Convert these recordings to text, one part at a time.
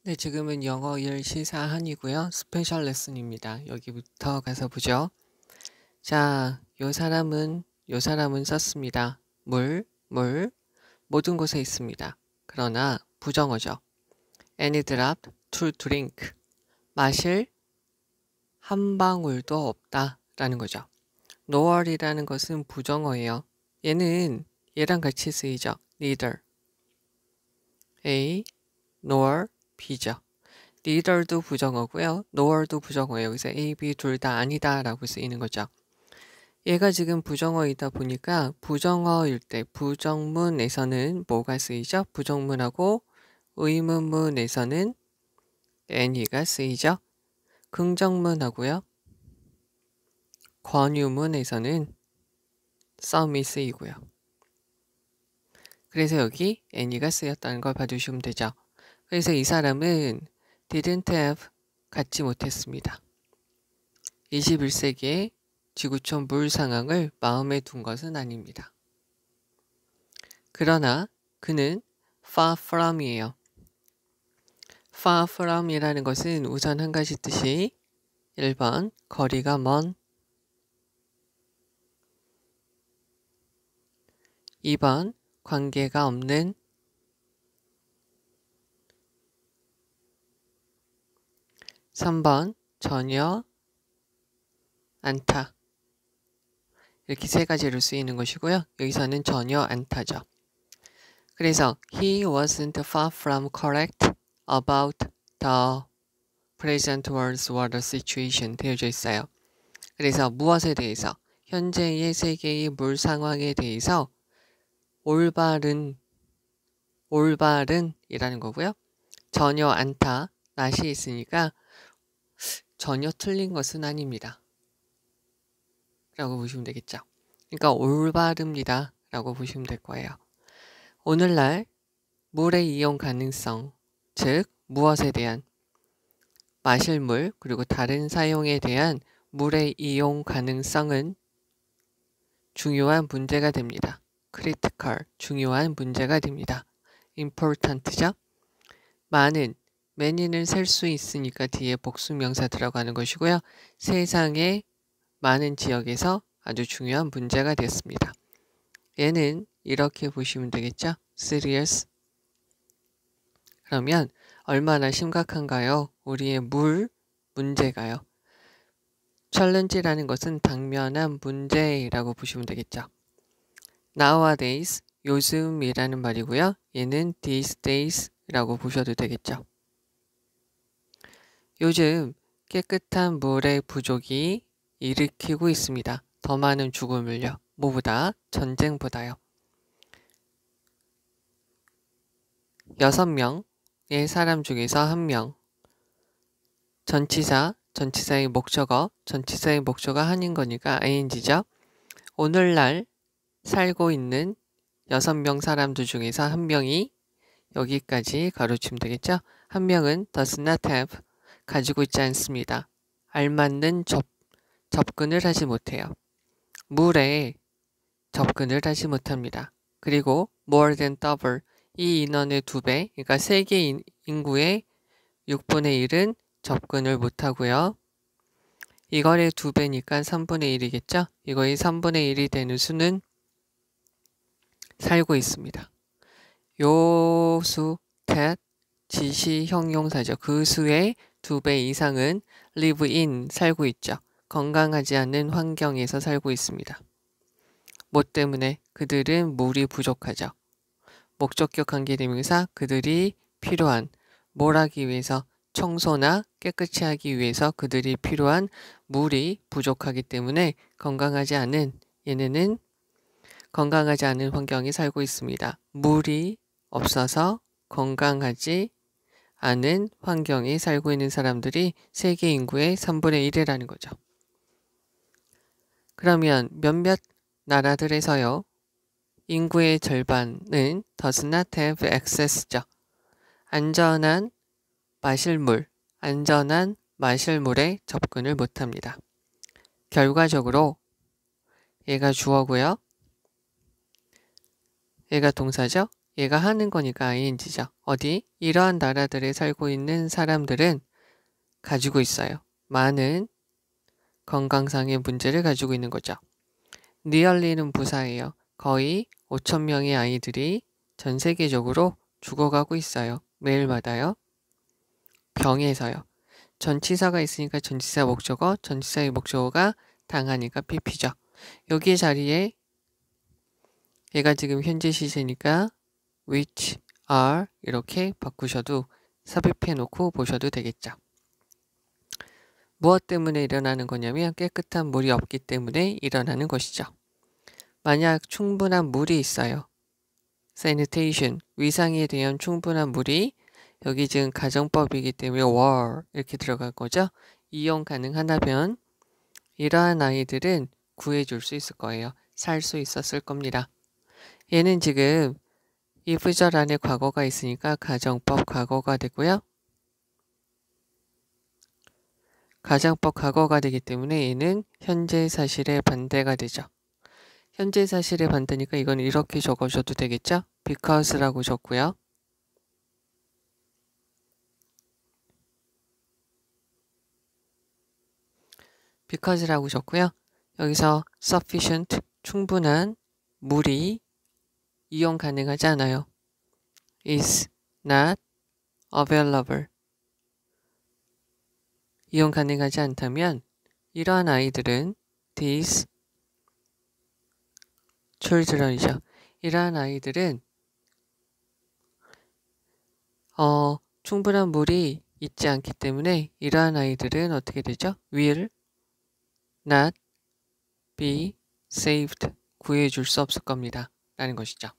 네, 지금은 영어 10시 4한이고요. 스페셜 레슨입니다. 여기부터 가서 보죠. 자, 요 사람은 썼습니다. 물, 모든 곳에 있습니다. 그러나 부정어죠. Any drop to drink. 마실 한 방울도 없다 라는 거죠. Nor이라는 것은 부정어예요. 얘랑 같이 쓰이죠. Neither. A, nor, B죠. neither도 부정어고요. nor도 부정어예요. 그래서 A, B 둘 다 아니다 라고 쓰이는 거죠. 얘가 지금 부정어이다 보니까 부정어일 때 부정문에서는 뭐가 쓰이죠? 부정문하고 의문문에서는 any가 쓰이죠. 긍정문하고요. 권유문에서는 some이 쓰이고요. 그래서 여기 any가 쓰였다는 걸 봐주시면 되죠. 그래서 이 사람은 didn't have 갖지 못했습니다. 21세기의 지구촌 물 상황을 마음에 둔 것은 아닙니다. 그러나 그는 far from이에요. far from이라는 것은 우선 한 가지 뜻이 1번 거리가 먼, 2번 관계가 없는, 3번 전혀 않다. 이렇게 세 가지로 쓰이는 것이고요. 여기서는 전혀 않다죠. 그래서 he wasn't far from correct about the present world's water situation 되어져 있어요. 그래서 무엇에 대해서? 현재의 세계의 물 상황에 대해서 올바른이라는 거고요. 전혀 않다, not이 있으니까 전혀 틀린 것은 아닙니다. 라고 보시면 되겠죠. 그러니까 올바릅니다. 라고 보시면 될 거예요. 오늘날 물의 이용 가능성, 즉 무엇에 대한 마실 물 그리고 다른 사용에 대한 물의 이용 가능성은 중요한 문제가 됩니다. critical, 중요한 문제가 됩니다. important죠. 많은, many는 셀 수 있으니까 뒤에 복수명사 들어가는 것이고요. 세상의 많은 지역에서 아주 중요한 문제가 됐습니다. 얘는 이렇게 보시면 되겠죠. serious. 그러면 얼마나 심각한가요? 우리의 물 문제가요. challenge라는 것은 당면한 문제라고 보시면 되겠죠. nowadays, 요즘이라는 말이고요. 얘는 these days라고 보셔도 되겠죠. 요즘 깨끗한 물의 부족이 일으키고 있습니다. 더 많은 죽음을요. 뭐보다? 전쟁보다요. 6명의 사람 중에서 1명. 전치사의 목적어 한인 거니까 ing죠. 오늘날 살고 있는 6명 사람들 중에서 1명이 여기까지 가로치면 되겠죠. 1명은 does not have, 가지고 있지 않습니다. 알맞는 접근을 하지 못해요. 물에 접근을 하지 못합니다. 그리고 more than double, 이 인원의 2배, 그러니까 세계 인구의 6분의 1은 접근을 못하고요. 이거의 2배니까 3분의 1이겠죠? 이거의 3분의 1이 되는 수는 살고 있습니다. 요 수, that, 지시 형용사죠. 그 수의 2배 이상은 live in, 살고 있죠. 건강하지 않은 환경에서 살고 있습니다. 뭐 때문에? 그들은 물이 부족하죠. 목적격 관계대명사, 그들이 필요한, 뭘 하기 위해서? 청소나 깨끗이 하기 위해서 그들이 필요한 물이 부족하기 때문에 건강하지 않은, 얘네는 건강하지 않은 환경에 살고 있습니다. 물이 없어서 건강하지 않은 환경에 살고 있는 사람들이 세계 인구의 3분의 1이라는 거죠. 그러면 몇몇 나라들에서요. 인구의 절반은 does not have access죠. 안전한 마실물에 접근을 못합니다. 결과적으로 얘가 주어고요. 얘가 동사죠. 얘가 하는 거니까 ing죠. 어디? 이러한 나라들에 살고 있는 사람들은 가지고 있어요. 많은 건강상의 문제를 가지고 있는 거죠. nearly는 부사예요. 거의 5천 명의 아이들이 전 세계적으로 죽어가고 있어요. 매일마다요. 병에서요. 전치사가 있으니까 전치사 목적어, 전치사의 목적어가 당하니까 pp죠. 여기 자리에 얘가 지금 현재 시제니까 which are 이렇게 바꾸셔도 삽입해 놓고 보셔도 되겠죠. 무엇 때문에 일어나는 거냐면 깨끗한 물이 없기 때문에 일어나는 것이죠. 만약 충분한 물이 있어요. sanitation, 위상에 대한 충분한 물이 여기 지금 가정법이기 때문에 were 이렇게 들어갈 거죠. 이용 가능하다면 이러한 아이들은 구해줄 수 있을 거예요. 살 수 있었을 겁니다. 얘는 지금 if절 안에 과거가 있으니까 가정법 과거가 되고요. 가정법 과거가 되기 때문에 얘는 현재 사실의 반대가 되죠. 현재 사실의 반대니까 이건 이렇게 적어줘도 되겠죠? because라고 적고요. because라고 적고요. 여기서 sufficient, 충분한 물이 이용 가능하지 않아요. is not available. 이용 가능하지 않다면 이러한 아이들은 these children이죠. 이러한 아이들은 충분한 물이 있지 않기 때문에 이러한 아이들은 어떻게 되죠? will not be saved. 구해줄 수 없을 겁니다. 라는 것이죠.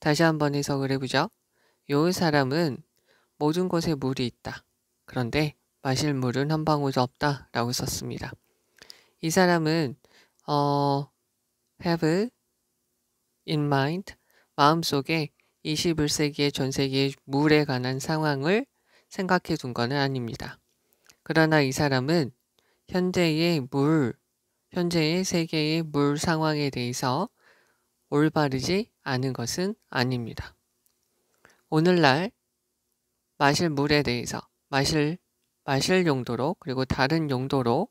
다시 한번 해석을 해보죠. 요 사람은 모든 곳에 물이 있다. 그런데 마실 물은 한 방울도 없다. 라고 썼습니다. 이 사람은 have in mind, 마음속에 21세기의 전 세계의 물에 관한 상황을 생각해 둔 것은 아닙니다. 그러나 이 사람은 현재의 세계의 물 상황에 대해서 올바르지 않은 것은 아닙니다. 오늘날 마실 물에 대해서 마실 용도로 그리고 다른 용도로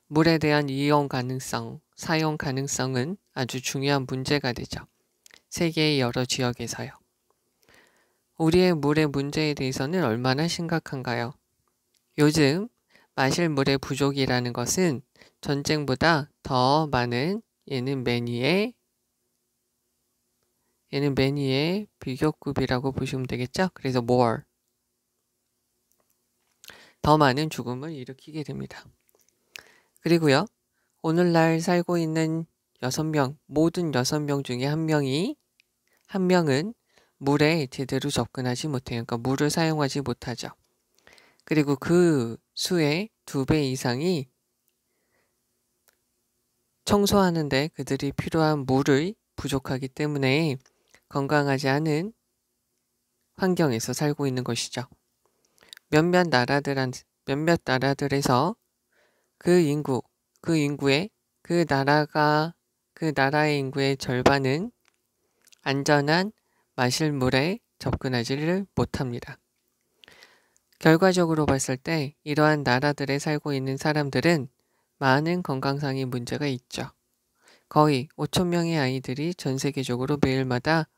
물에 대한 이용 가능성, 사용 가능성은 아주 중요한 문제가 되죠. 세계의 여러 지역에서요. 우리의 물의 문제에 대해서는 얼마나 심각한가요? 요즘 마실 물의 부족이라는 것은 전쟁보다 더 많은 얘는 매니의 비교급이라고 보시면 되겠죠? 그래서 more 더 많은 죽음을 일으키게 됩니다. 그리고요. 오늘날 살고 있는 6명, 모든 6명 중에 한 명은 물에 제대로 접근하지 못해요. 그러니까 물을 사용하지 못하죠. 그리고 그 수의 2배 이상이 청소하는데 그들이 필요한 물을 부족하기 때문에 건강하지 않은 환경에서 살고 있는 것이죠. 몇몇 나라들에서 그 나라의 인구의 절반은 안전한 마실 물에 접근하지를 못합니다. 결과적으로 봤을 때 이러한 나라들에 살고 있는 사람들은 많은 건강상의 문제가 있죠. 거의 5천 명의 아이들이 전 세계적으로 매일마다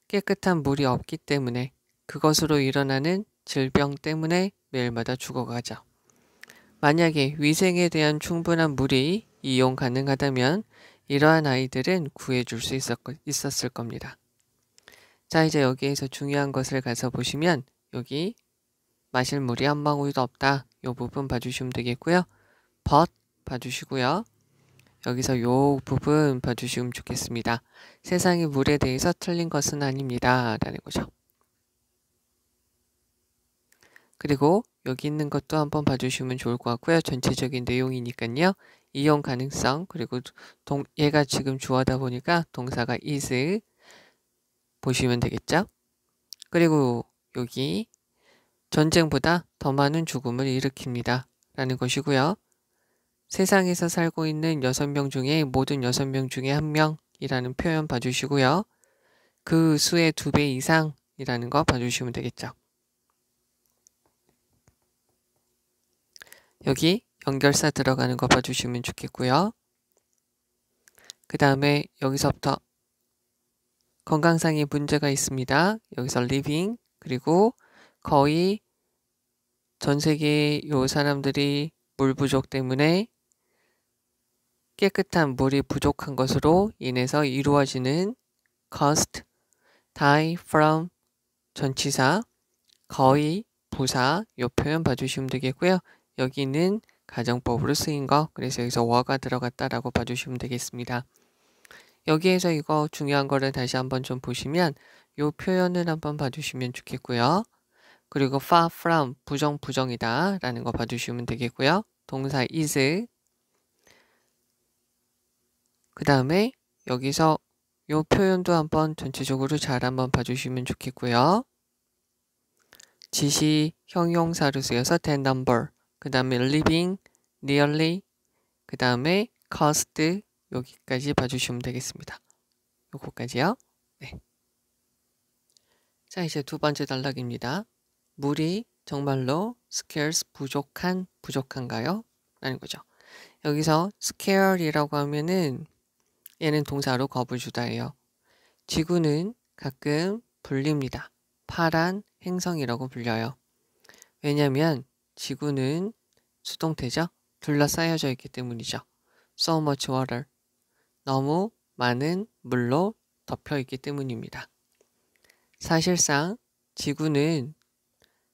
깨끗한 물이 없기 때문에 그것으로 일어나는 질병 때문에 매일마다 죽어가죠. 만약에 위생에 대한 충분한 물이 이용 가능하다면 이러한 아이들은 구해줄 수 있었을 겁니다. 자, 이제 여기에서 중요한 것을 가서 보시면 여기 마실 물이 한 방울도 없다. 이 부분 봐주시면 되겠고요. but 봐주시고요. 여기서 이 부분 봐주시면 좋겠습니다. 세상의 물에 대해서 틀린 것은 아닙니다. 라는 거죠. 그리고 여기 있는 것도 한번 봐주시면 좋을 것 같고요. 전체적인 내용이니까요. 이용 가능성 그리고 얘가 지금 주어다 보니까 동사가 is 보시면 되겠죠. 그리고 여기 전쟁보다 더 많은 죽음을 일으킵니다. 라는 것이고요. 세상에서 살고 있는 6명 중에 모든 6명 중에 1명이라는 표현 봐주시고요. 그 수의 2배 이상이라는 거 봐주시면 되겠죠. 여기 연결사 들어가는 거 봐주시면 좋겠고요. 그 다음에 여기서부터 건강상의 문제가 있습니다. 여기서 living, 그리고 거의 전 세계 요 사람들이 물 부족 때문에 깨끗한 물이 부족한 것으로 인해서 이루어지는 caused, die from 전치사, 거의 부사 요 표현 봐주시면 되겠고요. 여기는 가정법으로 쓰인 거, 그래서 여기서 were 들어갔다라고 봐주시면 되겠습니다. 여기에서 이거 중요한 거를 다시 한번 좀 보시면 요 표현을 한번 봐주시면 좋겠고요. 그리고 far from 부정이다 라는 거 봐주시면 되겠고요. 동사 is, 그 다음에 여기서 요 표현도 한번 전체적으로 잘 한번 봐주시면 좋겠고요. 지시 형용사로 쓰여서 that number, 그 다음에 living, nearly, 그 다음에 cost, 여기까지 봐주시면 되겠습니다. 요거까지요. 네. 자, 이제 두 번째 단락입니다. 물이 정말로 scarce, 부족한가요? 라는 거죠. 여기서 scare이라고 하면은 얘는 동사로 거부주다예요. 지구는 가끔 불립니다. 파란 행성이라고 불려요. 왜냐면 지구는 수동태죠. 둘러싸여져 있기 때문이죠. So much water. 너무 많은 물로 덮여 있기 때문입니다. 사실상 지구는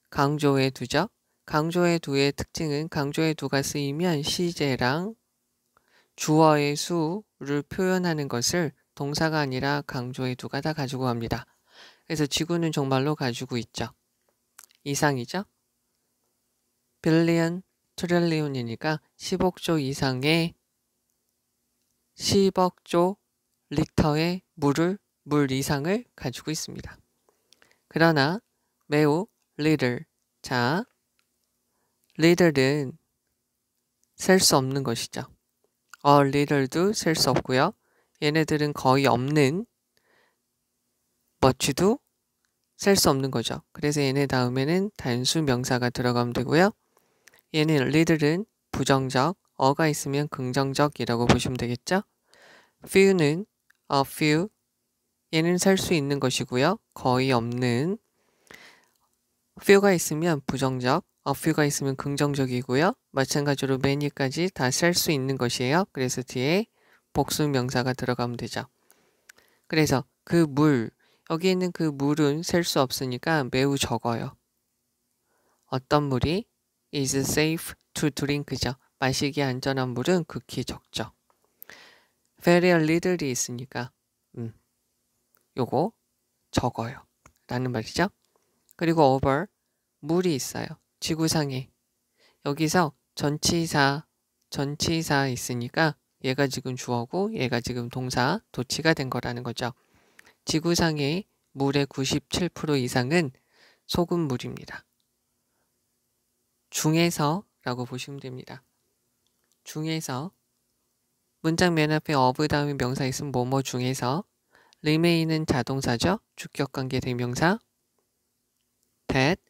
강조의 두죠. 강조의 두의 특징은 강조의 두가 쓰이면 시제랑 주어의 수를 표현하는 것을 동사가 아니라 강조의 두가 다 가지고 갑니다. 그래서 지구는 정말로 가지고 있죠. 이상이죠. 빌리언, 트릴리온이니까 10억조 이상의 10억조 리터의 물 이상을 가지고 있습니다. 그러나 매우 little. 자, little은 셀 수 없는 것이죠. little도 셀 수 없고요. 얘네들은 거의 없는, much도 셀 수 없는 거죠. 그래서 얘네 다음에는 단수 명사가 들어가면 되고요. 얘는 little은 부정적, 어가 있으면 긍정적이라고 보시면 되겠죠. few는 a few, 얘는 살 수 있는 것이고요. 거의 없는, few가 있으면 부정적, a few가 있으면 긍정적이고요. 마찬가지로 many까지 다 살 수 있는 것이에요. 그래서 뒤에 복수 명사가 들어가면 되죠. 그래서 그 물, 여기 있는 그 물은 셀 수 없으니까 매우 적어요. 어떤 물이 is safe to drink죠. 마시기 안전한 물은 극히 적죠. very little이 있으니까 요거 적어요 라는 말이죠. 그리고 over, 물이 있어요. 지구상에. 여기서 전치사 있으니까 얘가 지금 주어고 얘가 지금 동사, 도치가 된 거라는 거죠. 지구상의 물의 97% 이상은 소금물입니다. 중에서 라고 보시면 됩니다. 중에서 문장 맨 앞에 of 다음에 명사 있으면 뭐뭐 중에서, remain은 자동사죠. 주격관계 대명사 that.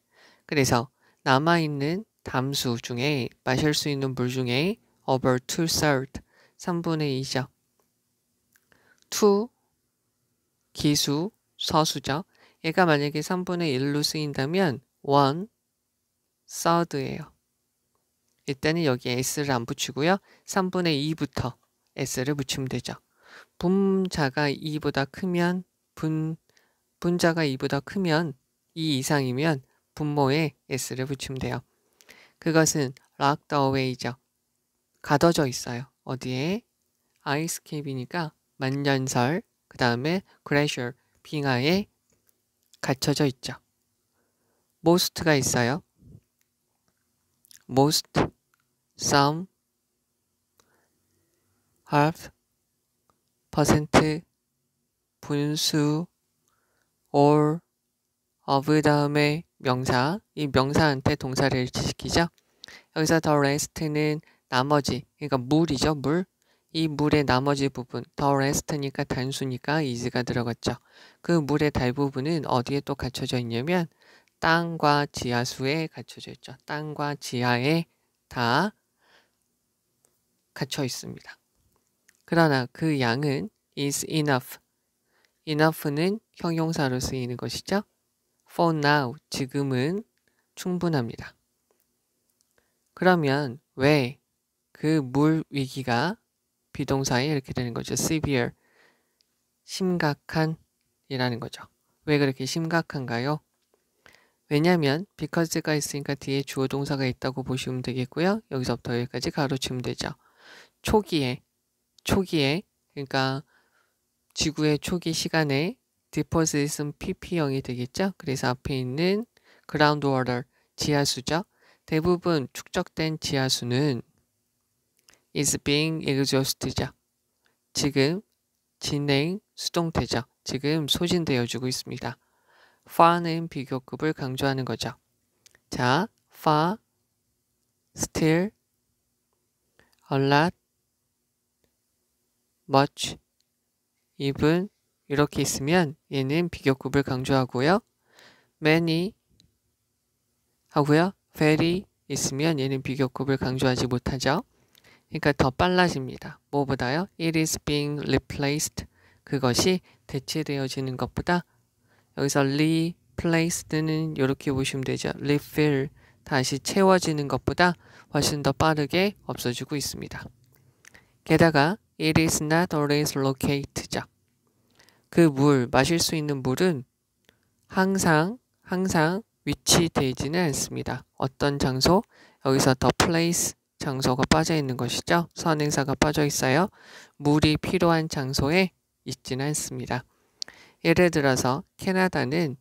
그래서 남아있는 담수 중에, 마실 수 있는 물 중에 over 2/3, 3분의 2죠. 2 기수, 서수죠. 얘가 만약에 3분의 1로 쓰인다면 1/3예요. 일단은 여기에 s를 안 붙이고요. 3분의 2부터 s를 붙이면 되죠. 분자가 2보다 크면 분자가 2보다 크면 2 이상이면 분모에 s를 붙이면 돼요. 그것은 locked away죠. 가둬져 있어요. 어디에? 아이스캡이니까 만년설, 그 다음에 glacier, 빙하에 갇혀져 있죠. most가 있어요. most, some, half, 퍼센트, 분수, all, of 다음에 명사, 이 명사한테 동사를 일치시키죠. 여기서 the rest는 나머지, 그러니까 물이죠. 물. 이 물의 나머지 부분, the rest니까 단수니까 is가 들어갔죠. 그 물의 대부분은 어디에 또 갖춰져 있냐면 땅과 지하수에 갖춰져 있죠. 땅과 지하에 다 갇혀 있습니다. 그러나 그 양은 is enough. enough는 형용사로 쓰이는 것이죠. for now, 지금은 충분합니다. 그러면 왜 그 물 위기가 비동사에 이렇게 되는 거죠. severe, 심각한 이라는 거죠. 왜 그렇게 심각한가요? 왜냐하면 because가 있으니까 뒤에 주어 동사가 있다고 보시면 되겠고요. 여기서부터 여기까지 가로치면 되죠. 초기에 그러니까 지구의 초기 시간에 deposit은 pp형이 되겠죠. 그래서 앞에 있는 groundwater, 지하수죠. 대부분 축적된 지하수는 is being exhausted죠. 지금 진행 수동태죠. 지금 소진되어주고 있습니다. far는 비교급을 강조하는 거죠. 자, far, still, a lot, much, even 이렇게 있으면 얘는 비교급을 강조하고요. many 하고요. very 있으면 얘는 비교급을 강조하지 못하죠. 그러니까 더 빨라집니다. 뭐보다요? It is being replaced. 그것이 대체되어지는 것보다 여기서 replaced는 이렇게 보시면 되죠. refill, 다시 채워지는 것보다 훨씬 더 빠르게 없어지고 있습니다. 게다가 it is not always located죠. 그 물, 마실 수 있는 물은 항상 위치되지는 않습니다. 어떤 장소? 여기서 the place, 장소가 빠져 있는 것이죠. 선행사가 빠져 있어요. 물이 필요한 장소에 있지는 않습니다. 예를 들어서 캐나다는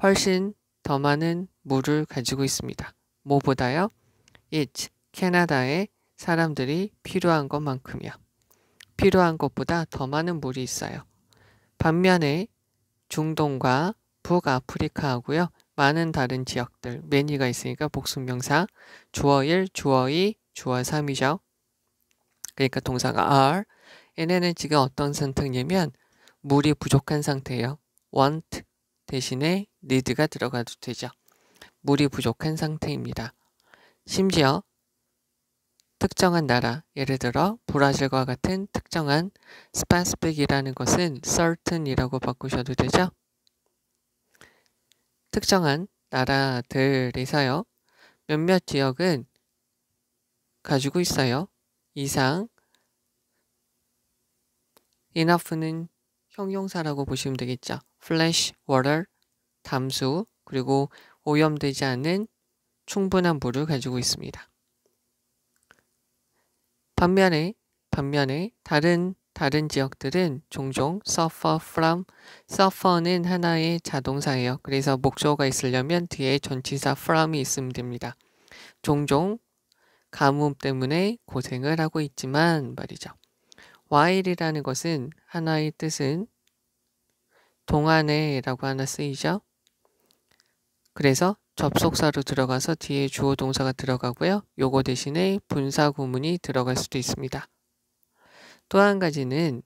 훨씬 더 많은 물을 가지고 있습니다. 뭐보다요? it, 캐나다에 사람들이 필요한 것만큼이요. 필요한 것보다 더 많은 물이 있어요. 반면에 중동과 북아프리카하고요. 많은 다른 지역들, many가 있으니까 복수명사, 주어 1, 주어 2, 주어 3이죠. 그러니까 동사가 are. 얘네는 지금 어떤 상태냐면 물이 부족한 상태예요. want 대신에 need가 들어가도 되죠. 물이 부족한 상태입니다. 심지어 특정한 나라, 예를 들어 브라질과 같은 특정한 specific이라는 것은 certain이라고 바꾸셔도 되죠. 특정한 나라들에서요. 몇몇 지역은 가지고 있어요. 이상, enough는 형용사라고 보시면 되겠죠. flash, water, 담수, 그리고 오염되지 않은 충분한 물을 가지고 있습니다. 반면에 다른 지역들은 종종 suffer는 하나의 자동사예요. 그래서 목적어가 있으려면 뒤에 전치사 from이 있으면 됩니다. 종종 가뭄 때문에 고생을 하고 있지만 말이죠. while이라는 것은 하나의 뜻은 동안에라고 하나 쓰이죠. 그래서 접속사로 들어가서 뒤에 주어 동사가 들어가고요. 요거 대신에 분사 구문이 들어갈 수도 있습니다. 또 한 가지는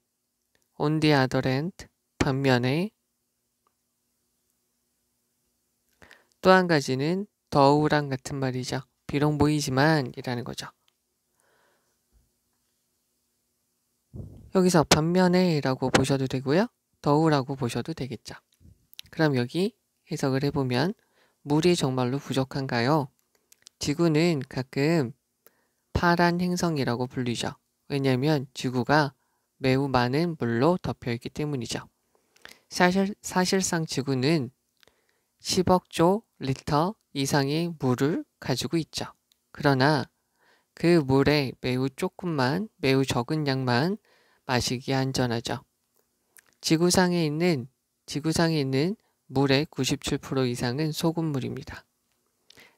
on the other hand, 반면에 또 한 가지는 더우랑 같은 말이죠. 비록 보이지만 이라는 거죠. 여기서 반면에 라고 보셔도 되고요. 더우라고 보셔도 되겠죠. 그럼 여기 해석을 해보면 물이 정말로 부족한가요? 지구는 가끔 파란 행성이라고 불리죠. 왜냐하면 지구가 매우 많은 물로 덮여있기 때문이죠. 사실상 지구는 10억 리터 이상의 물을 가지고 있죠. 그러나 그 물에 매우 적은 양만 마시기 안전하죠. 지구상에 있는 물의 97% 이상은 소금물입니다.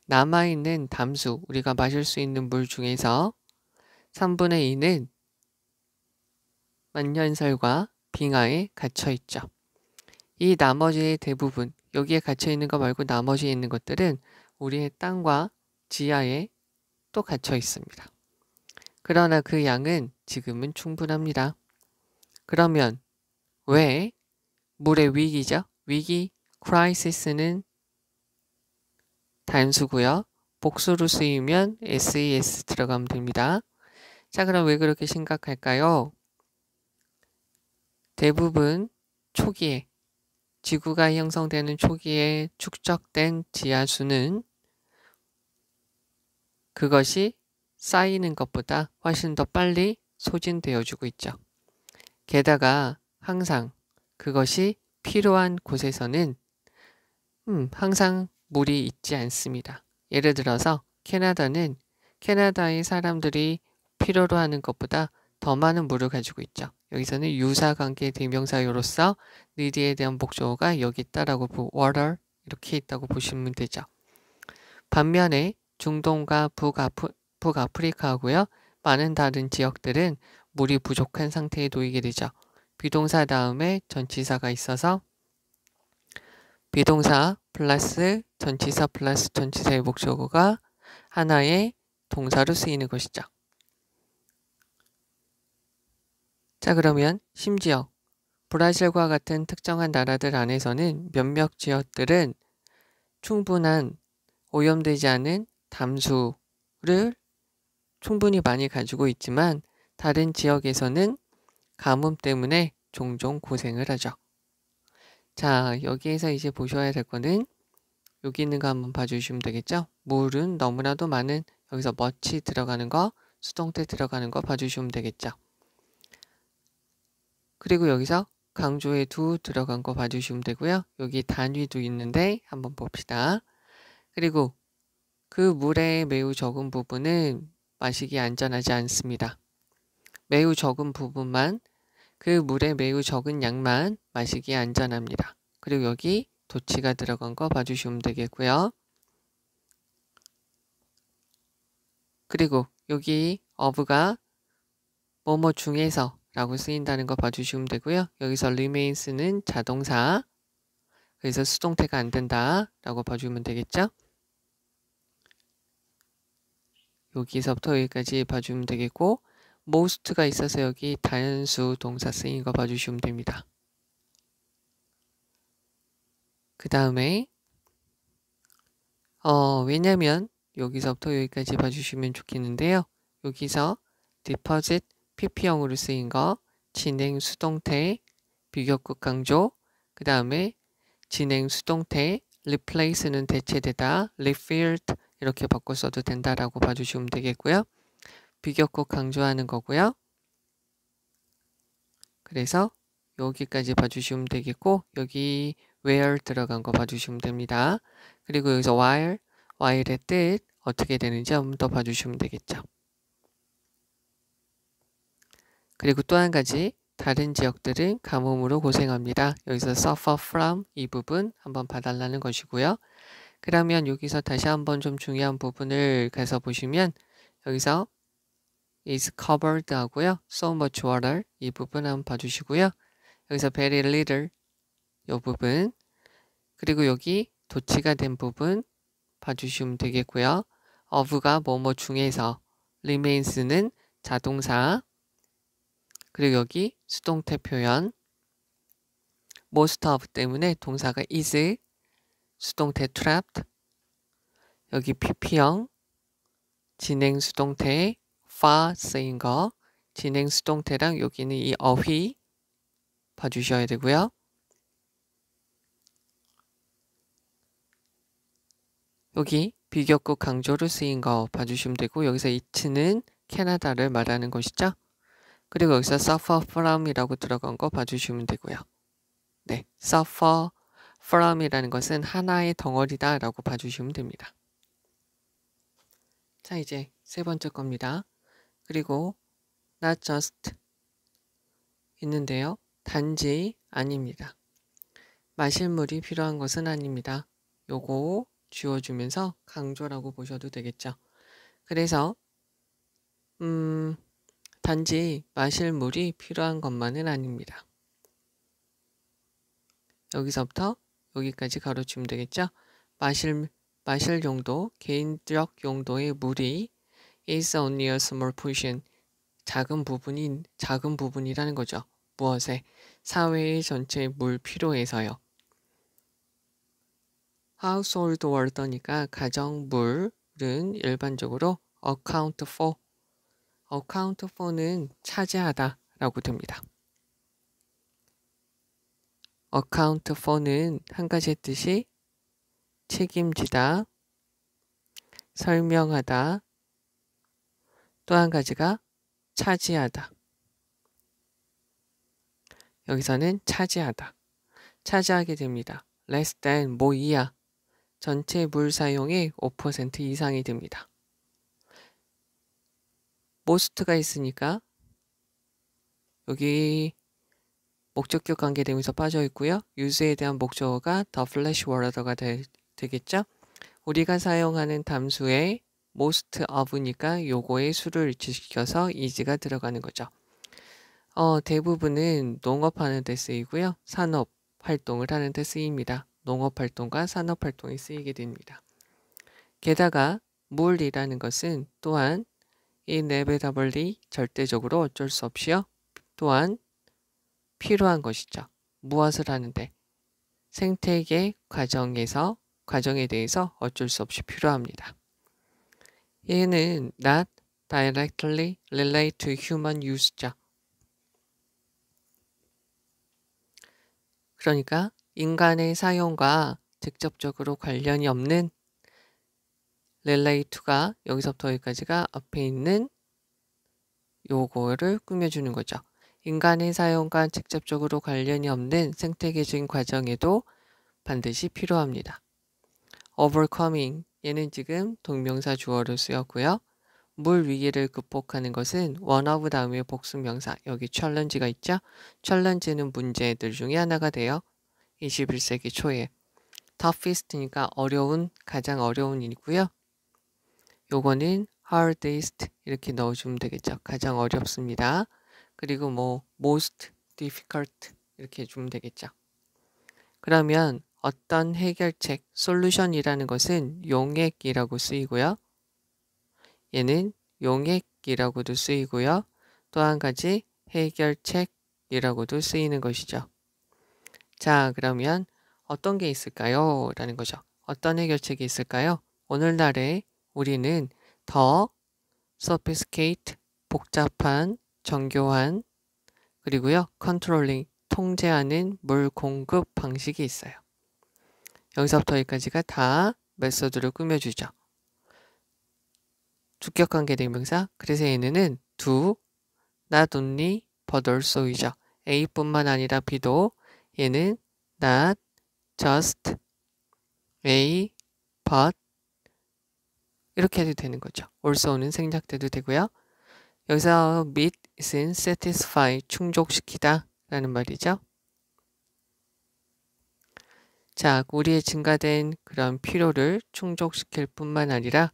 남아있는 담수, 우리가 마실 수 있는 물 중에서 3분의 2는 만년설과 빙하에 갇혀있죠. 이 나머지의 대부분, 여기에 갇혀있는 거 말고 나머지에 있는 것들은 우리의 땅과 지하에 또 갇혀 있습니다. 그러나 그 양은 지금은 충분합니다. 그러면 왜 물의 위기죠? 위기, crisis는 단수고요. 복수로 쓰이면 ses 들어가면 됩니다. 자, 그럼 왜 그렇게 심각할까요? 대부분 초기에, 지구가 형성되는 초기에 축적된 지하수는 그것이 쌓이는 것보다 훨씬 더 빨리 소진되어주고 있죠. 게다가 항상 그것이 필요한 곳에서는 항상 물이 있지 않습니다. 예를 들어서 캐나다의 사람들이 필요로 하는 것보다 더 많은 물을 가지고 있죠. 여기서는 유사관계 대명사로서 need에 대한 목적어가 여기 있다라고 water 이렇게 있다고 보시면 되죠. 반면에 중동과 북아프리카하고요. 많은 다른 지역들은 물이 부족한 상태에 놓이게 되죠. 비동사 다음에 전치사가 있어서 비동사 플러스 전치사 플러스 전치사의 목적어가 하나의 동사로 쓰이는 것이죠. 자, 그러면 심지어 브라질과 같은 특정한 나라들 안에서는 몇몇 지역들은 충분한 오염되지 않은 담수를 충분히 많이 가지고 있지만 다른 지역에서는 가뭄 때문에 종종 고생을 하죠. 자, 여기에서 이제 보셔야 될 거는 여기 있는 거 한번 봐주시면 되겠죠? 물은 너무나도 많은 여기서 much 들어가는 거, 수동태 들어가는 거 봐주시면 되겠죠? 그리고 여기서 강조의 do 들어간 거 봐주시면 되고요. 여기 단위도 있는데 한번 봅시다. 그리고 그 물의 매우 적은 부분은 마시기 안전하지 않습니다. 매우 적은 부분만, 그 물의 매우 적은 양만 마시기 안전합니다. 그리고 여기 도치가 들어간 거 봐주시면 되겠고요. 그리고 여기 of가 뭐뭐 중에서 라고 쓰인다는 거 봐주시면 되고요. 여기서 remains는 자동사, 그래서 수동태가 안 된다 라고 봐주면 되겠죠. 여기서부터 여기까지 봐주면 되겠고 most가 있어서 여기 단수 동사 쓰인 거 봐주시면 됩니다. 그 다음에 왜냐면 여기서부터 여기까지 봐주시면 좋겠는데요. 여기서 deposit pp형으로 쓰인 거, 진행 수동태, 비교급 강조, 그 다음에 진행 수동태, replace는 대체되다, refilled 이렇게 바꿔 써도 된다라고 봐주시면 되겠고요. 비교급 강조하는 거고요. 그래서 여기까지 봐주시면 되겠고 여기 where 들어간 거 봐주시면 됩니다. 그리고 여기서 while의 뜻 어떻게 되는지 한번 더 봐주시면 되겠죠. 그리고 또 한 가지 다른 지역들은 가뭄으로 고생합니다. 여기서 suffer from 이 부분 한번 봐달라는 것이고요. 그러면 여기서 다시 한번 좀 중요한 부분을 가서 보시면 여기서 is covered 하고요. so much water 이 부분 한번 봐주시고요. 여기서 very little 이 부분 그리고 여기 도치가 된 부분 봐주시면 되겠고요. of가 뭐뭐 중에서 remains는 자동사 그리고 여기 수동태 표현 most of 때문에 동사가 is 수동태 trapped 여기 pp형 진행 수동태 far 쓰인 거 진행 수동태랑 여기는 이 어휘 봐주셔야 되고요. 여기 비교급 강조로 쓰인 거 봐주시면 되고 여기서 it는 캐나다를 말하는 것이죠. 그리고 여기서 suffer from이라고 들어간 거 봐주시면 되고요. 네, suffer from이라는 것은 하나의 덩어리다 라고 봐주시면 됩니다. 자, 이제 세 번째 겁니다. 그리고 not just 있는데요. 단지 아닙니다. 마실 물이 필요한 것은 아닙니다. 요거 지워주면서 강조라고 보셔도 되겠죠. 그래서 단지 마실 물이 필요한 것만은 아닙니다. 여기서부터 여기까지 가로치면 되겠죠. 마실 용도, 개인적 용도의 물이 is only a small portion. 작은 부분이라는 거죠. 무엇에? 사회의 전체 물 필요에서요. household water니까 가정 물은 일반적으로 account for는 차지하다 라고 됩니다. account for는 한 가지의 뜻이 책임지다, 설명하다, 또 한 가지가 차지하다. 여기서는 차지하게 됩니다. less than 뭐 이하, 전체 물 사용의 5% 이상이 됩니다. most가 있으니까 여기 목적격 관계되면서 빠져 있고요. use에 대한 목적어가 the flash water가 되겠죠. 우리가 사용하는 담수의 most of니까 요거에 수를 일치시켜서 is가 들어가는 거죠. 대부분은 농업하는 데 쓰이고요. 산업 활동을 하는 데 쓰입니다. 농업 활동과 산업 활동에 쓰이게 됩니다. 게다가 물이라는 것은 또한 inevitably 절대적으로 어쩔 수 없이요. 또한 필요한 것이죠. 무엇을 하는데? 생태계 과정에 대해서 어쩔 수 없이 필요합니다. 얘는 not directly relate to human use죠. 그러니까 인간의 사용과 직접적으로 관련이 없는 relate to가 여기서부터 여기까지가 앞에 있는 요거를 꾸며주는 거죠. 인간의 사용과 직접적으로 관련이 없는 생태계적인 과정에도 반드시 필요합니다. overcoming 얘는 지금 동명사 주어로 쓰였고요. 물 위기를 극복하는 것은 one of 다음에 복수명사 여기 challenge가 있죠. challenge는 문제들 중에 하나가 돼요. 21세기 초에 toughest니까 가장 어려운 일이고요. 요거는 hardest 이렇게 넣어주면 되겠죠. 가장 어렵습니다. 그리고 뭐 most difficult 이렇게 해주면 되겠죠. 그러면 어떤 해결책, 솔루션이라는 것은 용액이라고 쓰이고요. 얘는 용액이라고도 쓰이고요. 또 한 가지 해결책이라고도 쓰이는 것이죠. 자, 그러면 어떤 게 있을까요? 라는 거죠. 어떤 해결책이 있을까요? 오늘날에 우리는 더 sophisticate, 복잡한, 정교한, 그리고요, controlling, 통제하는 물 공급 방식이 있어요. 여기서부터 여기까지가 다 메소드를 꾸며주죠. 주격관계 대명사, 그래서 얘네는 do, not only, but also이죠. A뿐만 아니라 B도 얘는 not, just, A, but 이렇게 해도 되는 거죠. also는 생략돼도 되고요. 여기서 meet은 satisfy, 충족시키다 라는 말이죠. 자, 우리의 증가된 그런 필요를 충족시킬 뿐만 아니라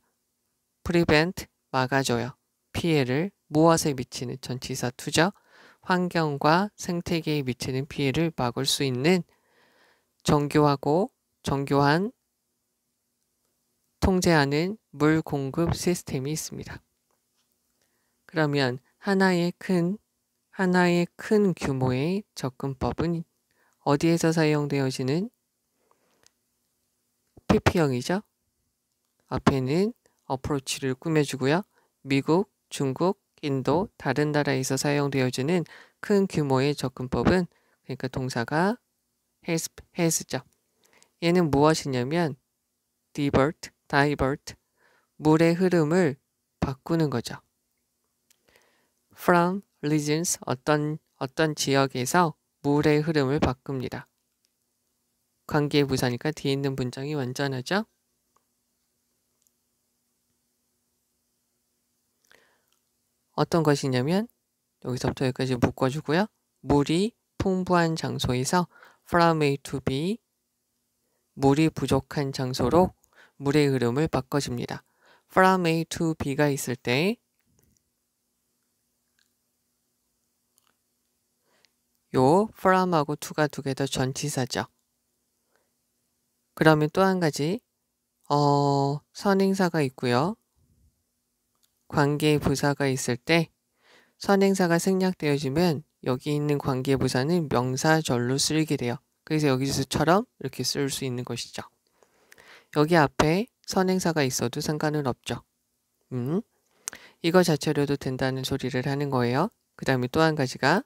prevent, 막아줘요. 피해를 무엇에 미치는 전치사 to죠. 환경과 생태계에 미치는 피해를 막을 수 있는 정교한 통제하는 물 공급 시스템이 있습니다. 그러면 하나의 큰 규모의 접근법은 어디에서 사용되어지는 PP형이죠. 앞에는 어프로치를 꾸며주고요. 미국, 중국, 인도, 다른 나라에서 사용되어지는 큰 규모의 접근법은 그러니까 동사가 has죠. 얘는 무엇이냐면 divert, 물의 흐름을 바꾸는 거죠. from regions, 어떤 지역에서 물의 흐름을 바꿉니다. 관계부사니까 뒤에 있는 문장이 완전하죠. 어떤 것이냐면 여기서부터 여기까지 묶어주고요. 물이 풍부한 장소에서 from A to B, 물이 부족한 장소로 물의 흐름을 바꿔줍니다. from A to B가 있을 때 요 from하고 to가 두 개 더 전치사죠. 그러면 또 한 가지 선행사가 있고요. 관계 부사가 있을 때 선행사가 생략되어지면 여기 있는 관계부사는 명사절로 쓰이게 돼요. 그래서 여기서처럼 이렇게 쓸 수 있는 것이죠. 여기 앞에 선행사가 있어도 상관은 없죠. 이거 자체로도 된다는 소리를 하는 거예요. 그 다음에 또 한 가지가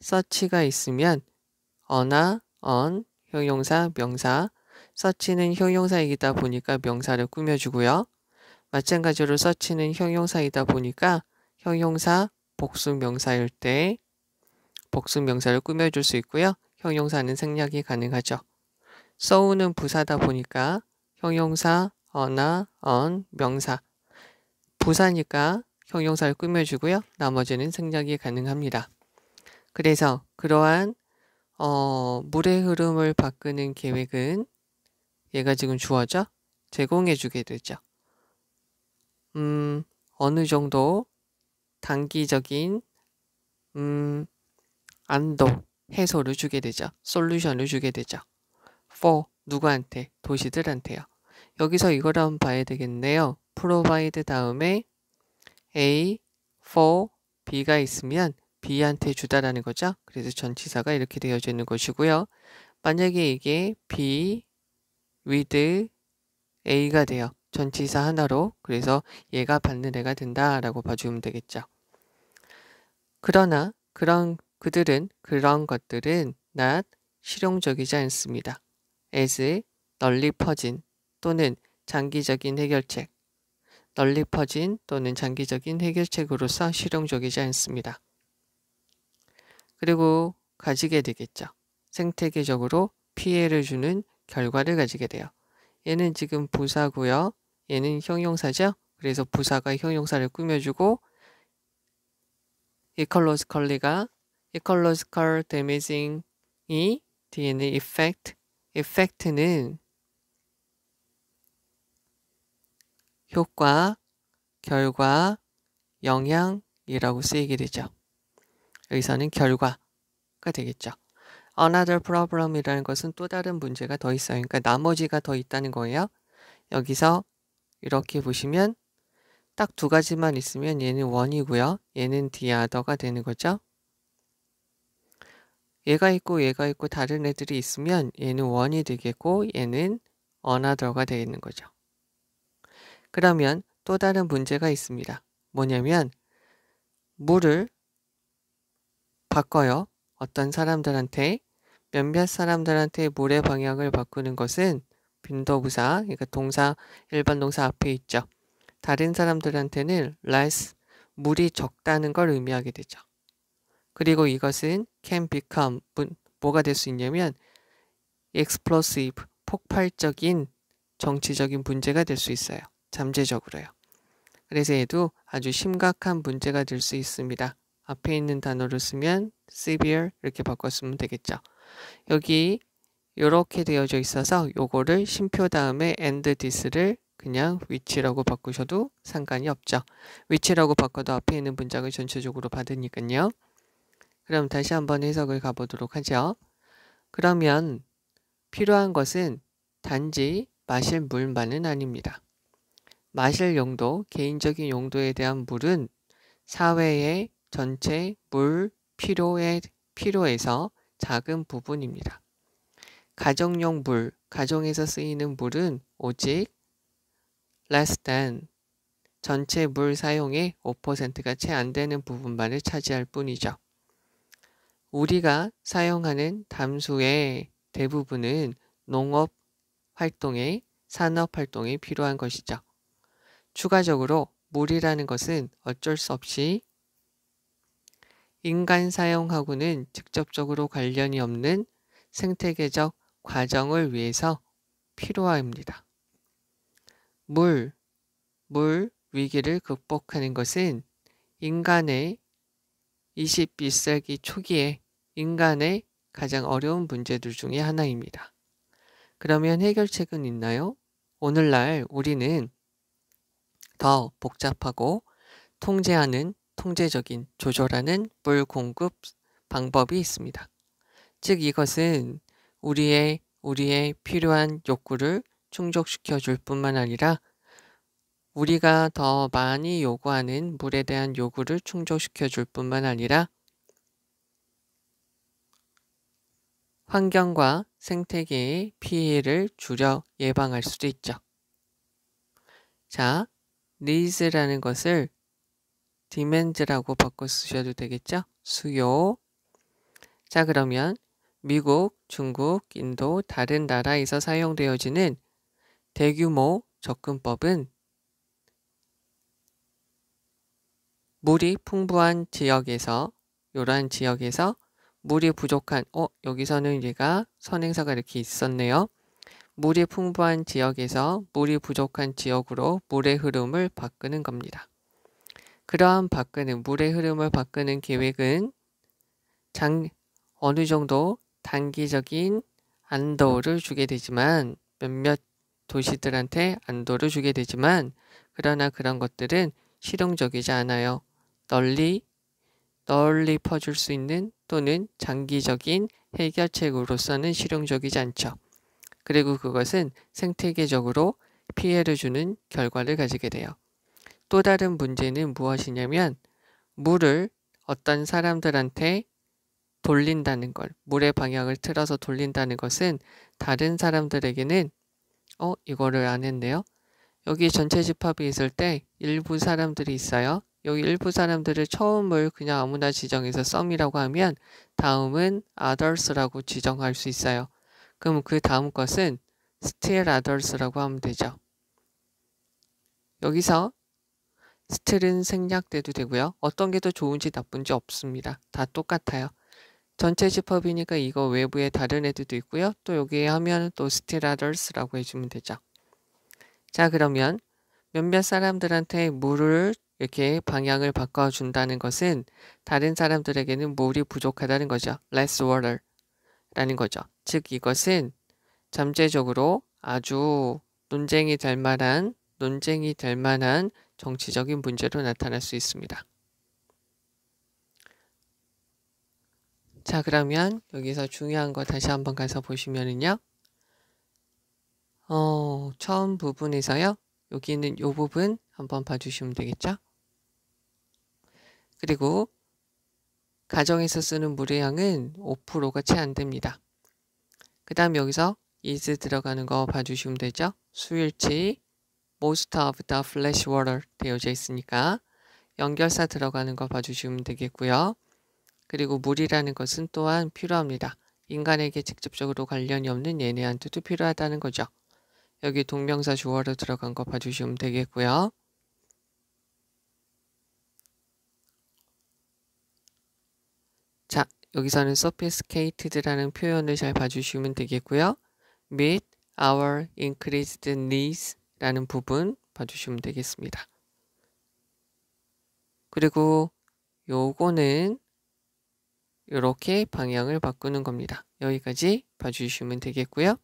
such가 있으면 어나, on, 형용사, 명사. such는 형용사이다 보니까 명사를 꾸며주고요. 마찬가지로 such는 형용사이다 보니까 형용사, 복수명사일 때 복수명사를 꾸며줄 수 있고요. 형용사는 생략이 가능하죠. so는 부사다 보니까 형용사, 어나, on, 명사. 부사니까 형용사를 꾸며주고요. 나머지는 생략이 가능합니다. 그래서 그러한 물의 흐름을 바꾸는 계획은 얘가 지금 주어져 제공해주게 되죠. 어느 정도 단기적인 안도, 해소를 주게 되죠. 솔루션을 주게 되죠. for 누구한테? 도시들한테요. 여기서 이걸 한번 봐야 되겠네요. provide 다음에 A for B가 있으면 B한테 주다라는 거죠. 그래서 전치사가 이렇게 되어져 있는 것이고요. 만약에 이게 B with A가 돼요. 전치사 하나로. 그래서 얘가 받는 애가 된다라고 봐주면 되겠죠. 그러나 그들은 그런 것들은 not 실용적이지 않습니다. as 널리 퍼진 또는 장기적인 해결책, 널리 퍼진 또는 장기적인 해결책으로서 실용적이지 않습니다. 그리고 가지게 되겠죠. 생태계적으로 피해를 주는 결과를 가지게 돼요. 얘는 지금 부사고요. 얘는 형용사죠. 그래서 부사가 형용사를 꾸며주고 ecologically가 ecological damaging이 뒤에는 effect, effect는 효과, 결과, 영향이라고 쓰이게 되죠. 여기서는 결과가 되겠죠. Another problem이라는 것은 또 다른 문제가 더 있어요. 그러니까 나머지가 더 있다는 거예요. 여기서 이렇게 보시면 딱 두 가지만 있으면 얘는 원이고요. 얘는 the other가 되는 거죠. 얘가 있고 다른 애들이 있으면 얘는 원이 되겠고 얘는 another가 되는 거죠. 그러면 또 다른 문제가 있습니다. 뭐냐면 물을 바꿔요. 어떤 사람들한테 몇몇 사람들한테 물의 방향을 바꾸는 것은 빈도부사, 그러니까 동사, 일반 동사 앞에 있죠. 다른 사람들한테는 less, 물이 적다는 걸 의미하게 되죠. 그리고 이것은 can become, 뭐가 될 수 있냐면 explosive, 폭발적인 정치적인 문제가 될 수 있어요. 잠재적으로요. 그래서 얘도 아주 심각한 문제가 될 수 있습니다. 앞에 있는 단어를 쓰면 severe 이렇게 바꿨으면 되겠죠. 여기 이렇게 되어져 있어서 요거를 쉼표 다음에 and this를 그냥 which라고 바꾸셔도 상관이 없죠. which라고 바꿔도 앞에 있는 문장을 전체적으로 받으니까요. 그럼 다시 한번 해석을 가보도록 하죠. 그러면 필요한 것은 단지 마실 물만은 아닙니다. 마실 용도, 개인적인 용도에 대한 물은 사회의 전체 물 필요에서 작은 부분입니다. 가정용 물, 가정에서 쓰이는 물은 오직 less than 전체 물 사용의 5%가 채 안 되는 부분만을 차지할 뿐이죠. 우리가 사용하는 담수의 대부분은 농업 활동에, 산업 활동에 필요한 것이죠. 추가적으로 물이라는 것은 어쩔 수 없이 인간 사용하고는 직접적으로 관련이 없는 생태계적 과정을 위해서 필요합니다. 물 위기를 극복하는 것은 인간의 21세기 초기에 인간의 가장 어려운 문제들 중에 하나입니다. 그러면 해결책은 있나요? 오늘날 우리는 더 복잡하고 통제적인 조절하는 물 공급 방법이 있습니다. 즉 이것은 우리의 필요한 욕구를 충족시켜 줄 뿐만 아니라 우리가 더 많이 요구하는 물에 대한 요구를 충족시켜 줄 뿐만 아니라 환경과 생태계의 피해를 줄여 예방할 수도 있죠. 자, needs라는 것을 demand라고 바꿔 쓰셔도 되겠죠? 수요. 자, 그러면 미국, 중국, 인도 다른 나라에서 사용되어지는 대규모 접근법은 물이 풍부한 지역에서 이러한 지역에서 물이 부족한 여기서는 얘가 선행사가 이렇게 있었네요. 물이 풍부한 지역에서 물이 부족한 지역으로 물의 흐름을 바꾸는 겁니다. 그러한 물의 흐름을 바꾸는 계획은 어느 정도 단기적인 안도를 주게 되지만 몇몇 도시들한테 안도를 주게 되지만 그러나 그런 것들은 실용적이지 않아요. 널리 퍼줄 수 있는 또는 장기적인 해결책으로서는 실용적이지 않죠. 그리고 그것은 생태계적으로 피해를 주는 결과를 가지게 돼요. 또 다른 문제는 무엇이냐면 물을 어떤 사람들한테 돌린다는 걸, 물의 방향을 틀어서 돌린다는 것은 다른 사람들에게는 이거를 안 했네요. 여기 전체 집합이 있을 때 일부 사람들이 있어요. 여기 일부 사람들을 처음을 그냥 아무나 지정해서 some이라고 하면 다음은 others라고 지정할 수 있어요. 그럼 그 다음 것은 still others라고 하면 되죠. 여기서 still은 생략돼도 되고요. 어떤 게 더 좋은지 나쁜지 없습니다. 다 똑같아요. 전체 집합이니까 이거 외부에 다른 애들도 있고요. 또 여기에 하면 또 still others라고 해주면 되죠. 자, 그러면 몇몇 사람들한테 물을 이렇게 방향을 바꿔준다는 것은 다른 사람들에게는 물이 부족하다는 거죠. less water 라는 거죠. 즉 이것은 잠재적으로 아주 논쟁이 될 만한 정치적인 문제로 나타날 수 있습니다. 자, 그러면 여기서 중요한 거 다시 한번 가서 보시면은요. 처음 부분에서요. 여기 있는 요 부분 한번 봐주시면 되겠죠? 그리고 가정에서 쓰는 물의 양은 5%가 채 안 됩니다. 그 다음 여기서 is 들어가는 거 봐주시면 되죠? 수일치 most of the flash water 되어져 있으니까 연결사 들어가는 거 봐주시면 되겠고요. 그리고 물이라는 것은 또한 필요합니다. 인간에게 직접적으로 관련이 없는 얘네한테도 필요하다는 거죠. 여기 동명사 주어로 들어간 거 봐주시면 되겠고요. 자, 여기서는 sophisticated라는 표현을 잘 봐주시면 되겠고요. meet our increased needs라는 부분 봐주시면 되겠습니다. 그리고 요거는 이렇게 방향을 바꾸는 겁니다. 여기까지 봐주시면 되겠고요.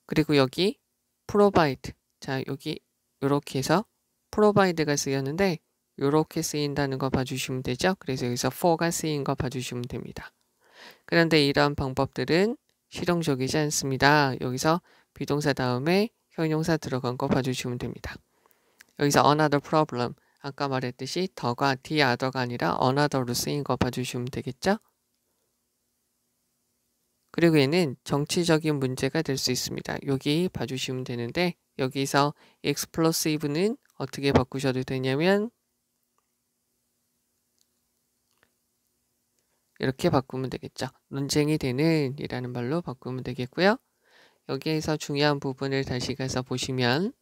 그리고 여기 provide, 자 여기 이렇게 해서 provide가 쓰였는데 이렇게 쓰인다는 거 봐주시면 되죠. 그래서 여기서 for가 쓰인 거 봐주시면 됩니다. 그런데 이러한 방법들은 실용적이지 않습니다. 여기서 비동사 다음에 형용사 들어간 거 봐주시면 됩니다. 여기서 another problem, 아까 말했듯이 더가 the other가 아니라 another로 쓰인 거 봐주시면 되겠죠. 그리고 얘는 정치적인 문제가 될 수 있습니다. 여기 봐주시면 되는데 여기서 explosive는 어떻게 바꾸셔도 되냐면 이렇게 바꾸면 되겠죠. 논쟁이 되는 이라는 말로 바꾸면 되겠고요. 여기에서 중요한 부분을 다시 가서 보시면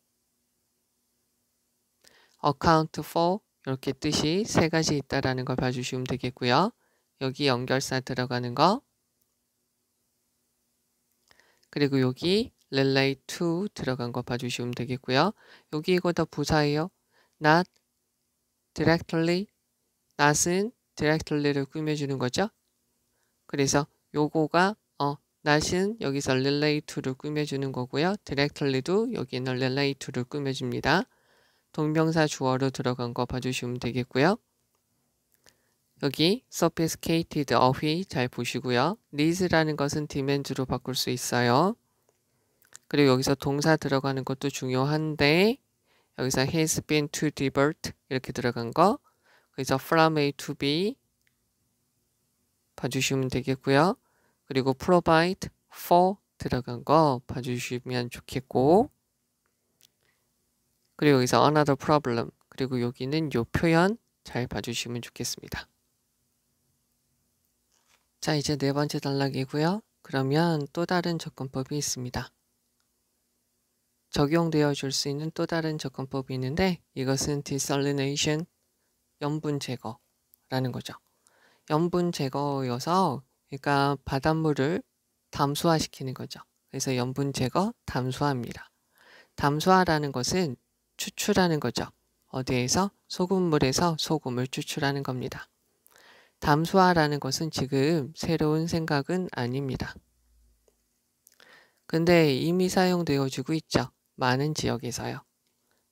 account for 이렇게 뜻이 세 가지 있다라는 걸 봐주시면 되겠고요. 여기 연결사 들어가는 거 그리고 여기 relate to 들어간 거 봐주시면 되겠고요. 여기 이거 다 부사예요. not directly, not은 directly를 꾸며주는 거죠. 그래서 요거가 not은 여기서 relate to를 꾸며주는 거고요. directly도 여기는 relate to를 꾸며줍니다. 동명사 주어로 들어간 거 봐주시면 되겠고요. 여기 sophisticated, 어휘 잘 보시고요. needs라는 것은 demand로 바꿀 수 있어요. 그리고 여기서 동사 들어가는 것도 중요한데 여기서 has been to divert 이렇게 들어간 거 그래서 from A to B 봐주시면 되겠고요. 그리고 provide for 들어간 거 봐주시면 좋겠고 그리고 여기서 another problem 그리고 여기는 요 표현 잘 봐주시면 좋겠습니다. 자, 이제 네 번째 단락이고요. 그러면 또 다른 접근법이 있습니다. 적용되어 줄 수 있는 또 다른 접근법이 있는데 이것은 desalination, 염분 제거라는 거죠. 염분 제거여서 그러니까 바닷물을 담수화시키는 거죠. 그래서 염분 제거, 담수화입니다. 담수화라는 것은 추출하는 거죠. 어디에서? 소금물에서 소금을 추출하는 겁니다. 담수화라는 것은 지금 새로운 생각은 아닙니다. 근데 이미 사용되어지고 있죠. 많은 지역에서요.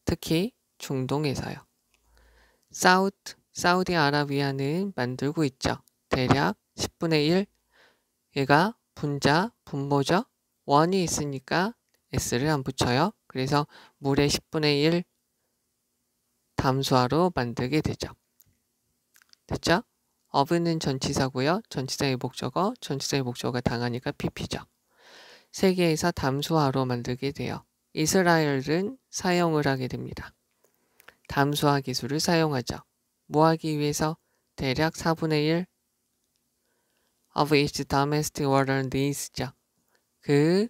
특히 중동에서요. 사우디아라비아는 만들고 있죠. 대략 10분의 1 얘가 분자, 분모죠. 원이 있으니까 S를 안 붙여요. 그래서 물의 10분의 1 담수화로 만들게 되죠. 됐죠? 어브는 전치사고요. 전치사의 목적어, 전치사의 목적어가 당하니까 PP죠. 세계에서 담수화로 만들게 돼요. 이스라엘은 사용을 하게 됩니다. 담수화 기술을 사용하죠. 뭐 하기 위해서? 대략 4분의 1 of each domestic water needs죠. 그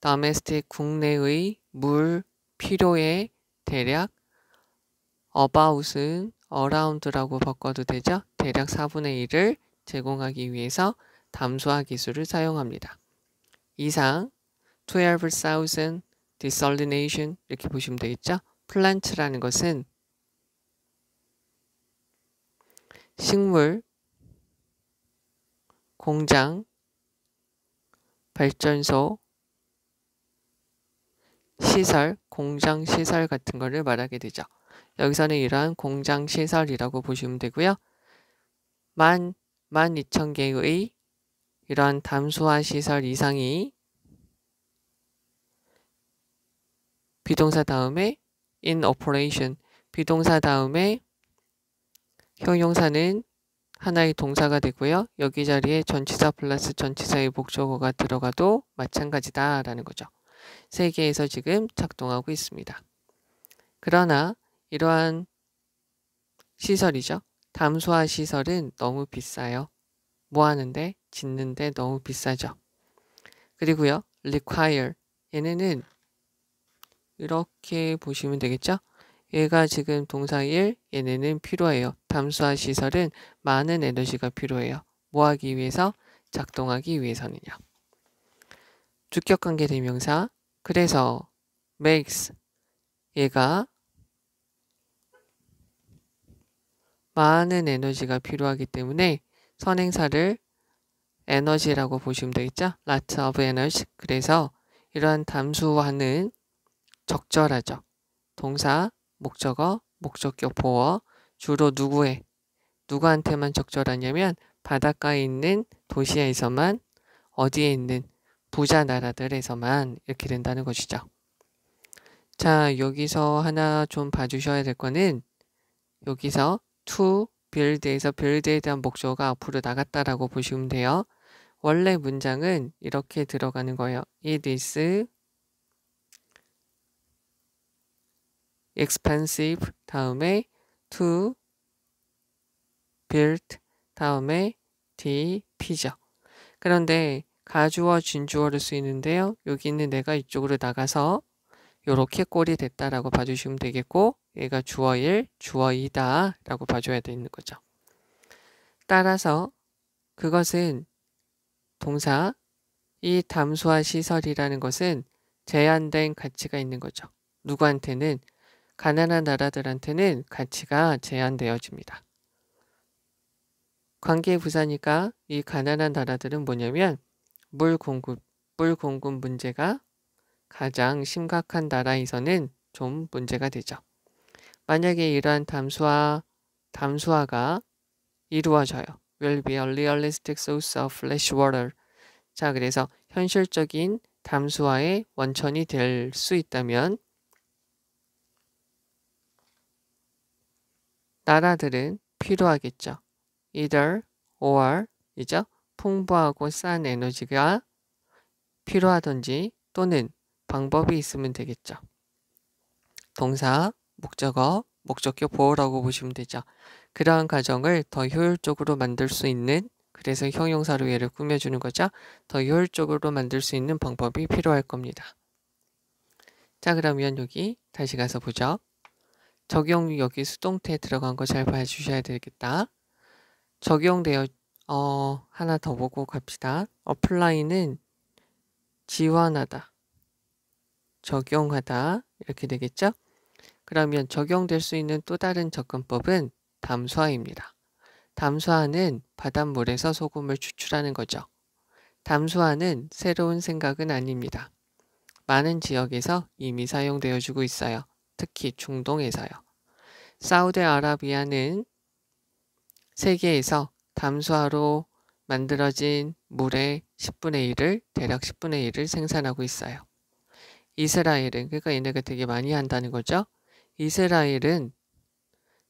domestic 국내의 물 필요에 대략 about은 around라고 바꿔도 되죠. 대략 4분의 1을 제공하기 위해서 담수화 기술을 사용합니다. 이상 12,000 desalination 이렇게 보시면 되겠죠. 플란트라는 것은 식물, 공장, 발전소, 시설, 공장 시설 같은 거를 말하게 되죠. 여기서는 이러한 공장 시설이라고 보시면 되고요. 12,000개의 이러한 담수화 시설 이상이 비동사 다음에 in operation, 비동사 다음에 형용사는 하나의 동사가 되고요. 여기 자리에 전치사 플러스 전치사의 목적어가 들어가도 마찬가지다라는 거죠. 세계에서 지금 작동하고 있습니다. 그러나 이러한 시설이죠. 담수화 시설은 너무 비싸요. 뭐 하는데? 짓는데 너무 비싸죠. 그리고요. require 얘네는 이렇게 보시면 되겠죠. 얘가 지금 동사 1, 얘네는 필요해요. 담수화 시설은 많은 에너지가 필요해요. 뭐 하기 위해서? 작동하기 위해서는요. 주격관계 대명사 그래서 makes 얘가 많은 에너지가 필요하기 때문에 선행사를 에너지라고 보시면 되겠죠. lot of energy 그래서 이러한 담수화는 적절하죠. 동사, 목적어, 목적격 보어 주로 누구한테만 적절하냐면 바닷가에 있는 도시에서만 어디에 있는 부자 나라들에서만 이렇게 된다는 것이죠. 자, 여기서 하나 좀 봐주셔야 될 거는 여기서 to build에서 build에 대한 목적어가 앞으로 나갔다라고 보시면 돼요. 원래 문장은 이렇게 들어가는 거예요. It is expensive 다음에 to build 다음에 dp죠. 그런데 가주어 진주어를 쓰이는데요. 여기는 내가 이쪽으로 나가서 이렇게 꼴이 됐다라고 봐주시면 되겠고 얘가 주어일, 주어이다 라고 봐줘야 되는 거죠. 따라서 그것은 동사 이 담수화 시설이라는 것은 제한된 가치가 있는 거죠. 누구한테는? 가난한 나라들한테는 가치가 제한되어집니다. 관계부사니까 이 가난한 나라들은 뭐냐면 물 공급 문제가 가장 심각한 나라에서는 좀 문제가 되죠. 만약에 이러한 담수화가 이루어져요. will be a realistic source of fresh water. 자, 그래서 현실적인 담수화의 원천이 될 수 있다면 나라들은 필요하겠죠. either or 이죠. 풍부하고 싼 에너지가 필요하든지 또는 방법이 있으면 되겠죠. 동사, 목적어, 목적격 보호라고 보시면 되죠. 그러한 과정을 더 효율적으로 만들 수 있는, 그래서 형용사로 얘를 꾸며주는 거죠. 더 효율적으로 만들 수 있는 방법이 필요할 겁니다. 자, 그러면 여기 다시 가서 보죠. 적용 여기 수동태 들어간 거 잘 봐주셔야 되겠다. 적용되어 하나 더 보고 갑시다. apply는 지원하다, 적용하다 이렇게 되겠죠. 그러면 적용될 수 있는 또 다른 접근법은 담수화입니다. 담수화는 바닷물에서 소금을 추출하는 거죠. 담수화는 새로운 생각은 아닙니다. 많은 지역에서 이미 사용되어지고 있어요. 특히 중동에서요. 사우디아라비아는 세계에서 담수화로 만들어진 물의 10분의 1을 대략 10분의 1을 생산하고 있어요. 이스라엘은 그러니까 얘네가 되게 많이 한다는 거죠. 이스라엘은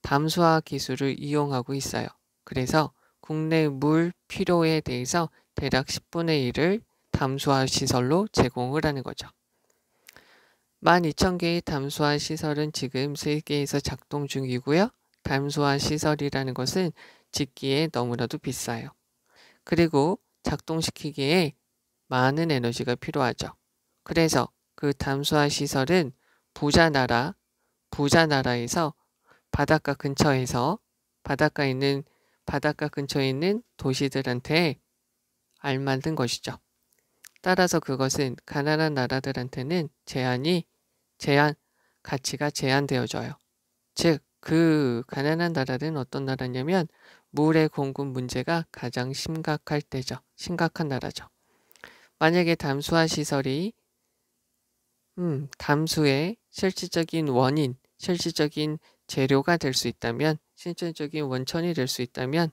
담수화 기술을 이용하고 있어요. 그래서 국내 물 필요에 대해서 대략 10분의 1을 담수화 시설로 제공을 하는 거죠. 12,000개의 담수화 시설은 지금 세계에서 작동 중이고요. 담수화 시설이라는 것은 짓기에 너무나도 비싸요. 그리고 작동시키기에 많은 에너지가 필요하죠. 그래서 그 담수화 시설은 부자 나라에서 바닷가 근처에서 바닷가 근처에 있는 도시들한테 알맞은 것이죠. 따라서 그것은 가난한 나라들한테는 가치가 제한되어져요. 즉, 그 가난한 나라는 어떤 나라냐면 물의 공급 문제가 가장 심각한 나라죠. 만약에 담수화 시설이 담수의 실질적인 원인, 실질적인 재료가 될 수 있다면, 실질적인 원천이 될 수 있다면,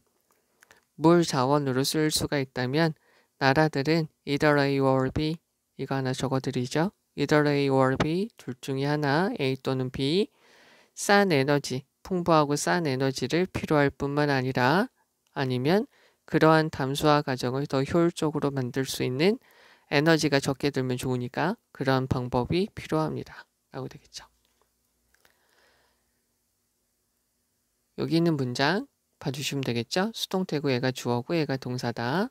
물 자원으로 쓸 수가 있다면 나라들은 either A or B, 이거 하나 적어드리죠. either A or B, 둘 중에 하나, A 또는 B, 풍부하고 싼 에너지를 필요할 뿐만 아니라 아니면 그러한 담수화 과정을 더 효율적으로 만들 수 있는 에너지가 적게 들면 좋으니까 그러한 방법이 필요합니다. 라고 되겠죠. 여기 있는 문장 봐주시면 되겠죠. 수동태고 얘가 주어고 얘가 동사다.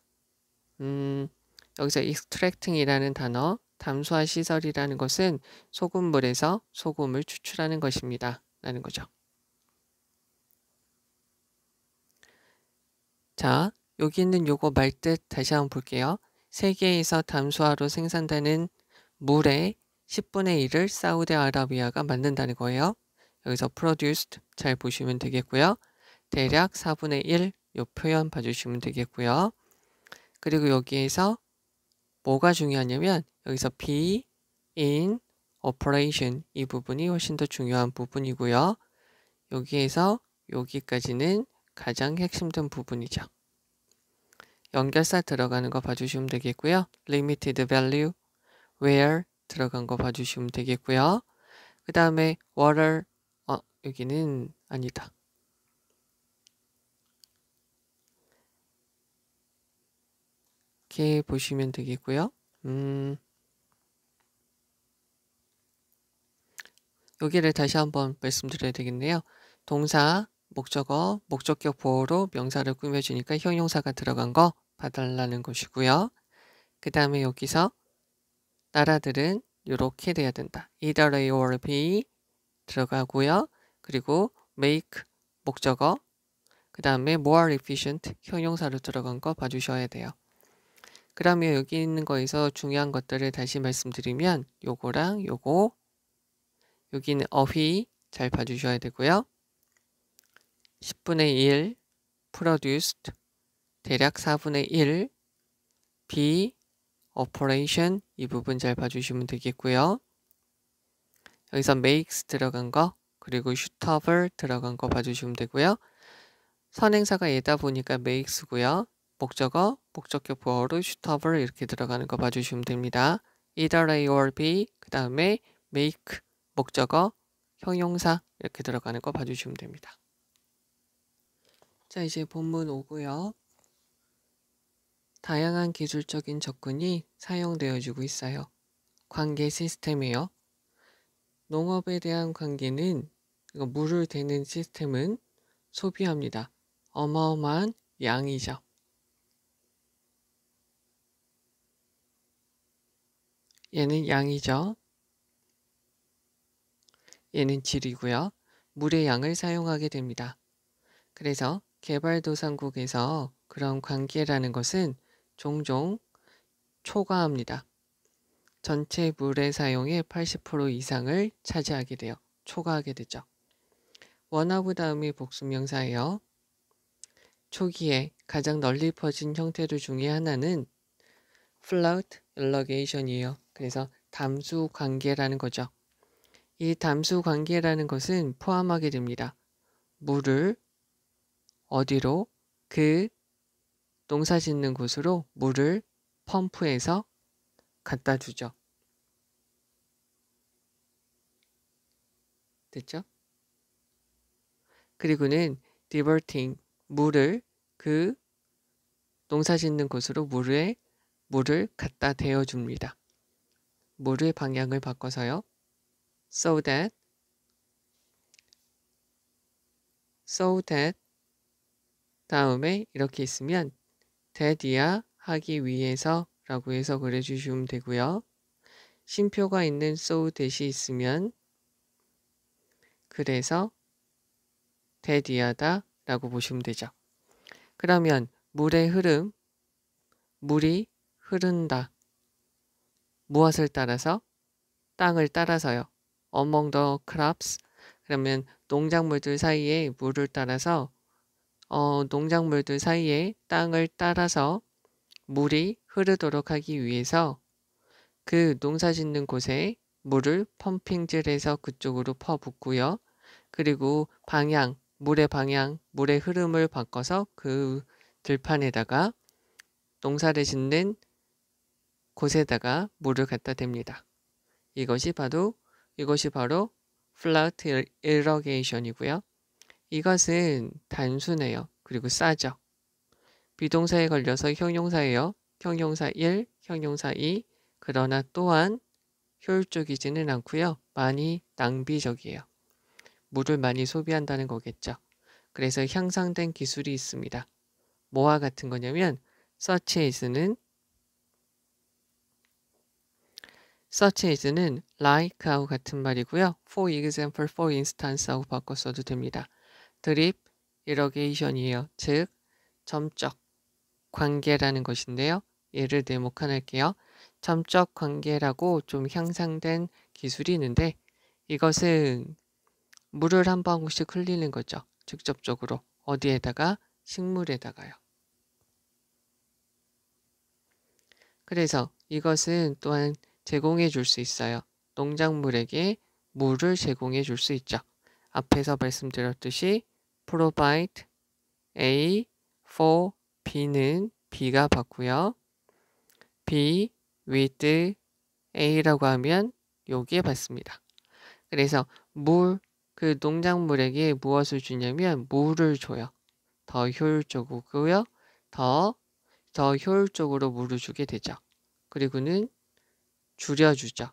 여기서 extracting이라는 단어, 담수화 시설이라는 것은 소금물에서 소금을 추출하는 것입니다. 라는 거죠. 자, 여기 있는 요거 말뜻 다시 한번 볼게요. 세계에서 담수화로 생산되는 물의 10분의 1을 사우디아라비아가 만든다는 거예요. 여기서 produced 잘 보시면 되겠고요. 대략 4분의 1 요 표현 봐주시면 되겠고요. 그리고 여기에서 뭐가 중요하냐면 여기서 be in operation 이 부분이 훨씬 더 중요한 부분이고요. 여기에서 여기까지는 가장 핵심된 부분이죠. 연결사 들어가는 거 봐주시면 되겠고요. limited value, where 들어간 거 봐주시면 되겠고요. 그 다음에 water, 여기는 아니다. 이렇게 보시면 되겠고요. 여기를 다시 한번 말씀드려야 되겠네요. 동사, 목적어, 목적격 보호로 명사를 꾸며주니까 형용사가 들어간 거 봐달라는 것이고요. 그 다음에 여기서 나라들은 이렇게 돼야 된다. either A or B 들어가고요. 그리고 make 목적어, 그 다음에 more efficient 형용사로 들어간 거 봐주셔야 돼요. 그러면 여기 있는 거에서 중요한 것들을 다시 말씀드리면 요거랑 요거, 여기는 어휘 잘 봐주셔야 되고요. 10분의 1 produced 대략 4분의 1 B operation 이 부분 잘 봐주시면 되겠고요. 여기서 makes 들어간 거 그리고 shoot over 들어간 거 봐주시면 되고요. 선행사가 얘다 보니까 makes고요. 목적어, 목적격 보어로 shoot over 이렇게 들어가는 거 봐주시면 됩니다. either A or B, 그 다음에 make, 목적어, 형용사 이렇게 들어가는 거 봐주시면 됩니다. 자, 이제 본문 5고요. 다양한 기술적인 접근이 사용되어지고 있어요. 관계 시스템이에요. 농업에 대한 관계는, 물을 대는 시스템은 소비합니다. 어마어마한 양이죠. 얘는 양이죠. 얘는 질이고요. 물의 양을 사용하게 됩니다. 그래서 개발도상국에서 그런 관계라는 것은 종종 초과합니다. 전체 물의 사용의 80% 이상을 차지하게 돼요. 초과하게 되죠. 원어브 다음이 복수명사예요. 초기에 가장 널리 퍼진 형태들 중에 하나는 flood irrigation이에요. 그래서 담수 관계라는 거죠. 이 담수 관계라는 것은 포함하게 됩니다. 물을 어디로? 그 농사 짓는 곳으로 물을 펌프해서 갖다 주죠. 됐죠? 그리고는 diverting, 물을 그 농사 짓는 곳으로 물을 갖다 대어줍니다. 물의 방향을 바꿔서요. so that 다음에 이렇게 있으면 that이야 하기 위해서 라고 해석을 해주시면 되고요. 쉼표가 있는 so that이 있으면 그래서 that이야다 라고 보시면 되죠. 그러면 물의 흐름, 물이 흐른다. 무엇을 따라서? 땅을 따라서요. among the crops. 그러면 농작물들 사이에 물을 따라서 농작물들 사이에 땅을 따라서 물이 흐르도록 하기 위해서 그 농사 짓는 곳에 물을 펌핑질해서 그쪽으로 퍼붓고요. 그리고 물의 흐름을 바꿔서 그 들판에다가 농사를 짓는 곳에다가 물을 갖다 댑니다. 이것이 바로 flood irrigation이고요. 이것은 단순해요. 그리고 싸죠. 비동사에 걸려서 형용사예요. 형용사 1, 형용사 2. 그러나 또한 효율적이지는 않고요. 많이 낭비적이에요. 물을 많이 소비한다는 거겠죠. 그래서 향상된 기술이 있습니다. 뭐와 같은 거냐면 such as는 like하고 같은 말이고요. for example, for instance하고 바꿔 써도 됩니다. 드립 irrigation이에요. 즉 점적 관계라는 것인데요. 예를 대목할게요. 점적 관계라고 좀 향상된 기술이 있는데 이것은 물을 한 방울씩 흘리는 거죠. 직접적으로. 어디에다가? 식물에다가요. 그래서 이것은 또한 제공해 줄 수 있어요. 농작물에게 물을 제공해 줄 수 있죠. 앞에서 말씀드렸듯이 provide A for B는 B가 받고요. B with A라고 하면 여기에 받습니다. 그래서 그 농작물에게 무엇을 주냐면 물을 줘요. 더 효율적이고요. 더 효율적으로 물을 주게 되죠. 그리고는 줄여주죠.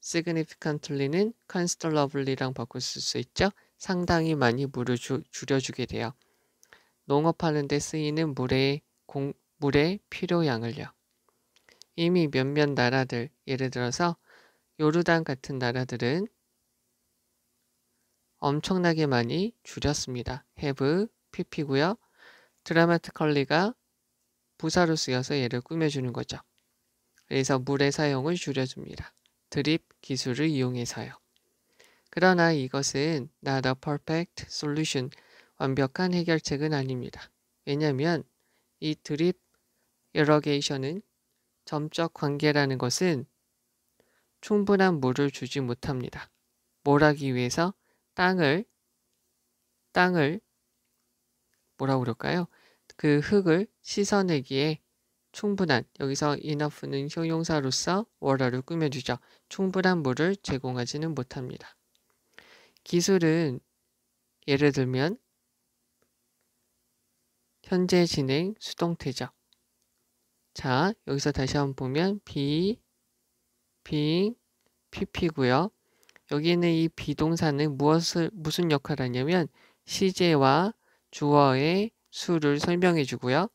significantly는 considerably랑 바꿀 수 있죠. 상당히 많이 물을 줄여주게 돼요. 농업하는 데 쓰이는 물의 필요량을요. 이미 몇몇 나라들, 예를 들어서 요르단 같은 나라들은 엄청나게 많이 줄였습니다. have, pp고요. dramatically가 부사로 쓰여서 얘를 꾸며주는 거죠. 그래서 물의 사용을 줄여줍니다. 드립 기술을 이용해서요. 그러나 이것은 not a perfect solution, 완벽한 해결책은 아닙니다. 왜냐하면 이 드립 irrigation은 점적 관계라는 것은 충분한 물을 주지 못합니다. 뭘 하기 위해서? 땅을 뭐라고 그럴까요? 그 흙을 씻어내기에 충분한, 여기서 enough는 형용사로서 water를 꾸며주죠. 충분한 물을 제공하지는 못합니다. 기술은 예를 들면 현재 진행 수동태죠. 자, 여기서 다시 한번 보면 be, being, pp고요. 여기는 이 비동사는 무슨 역할을 하냐면 시제와 주어의 수를 설명해 주고요.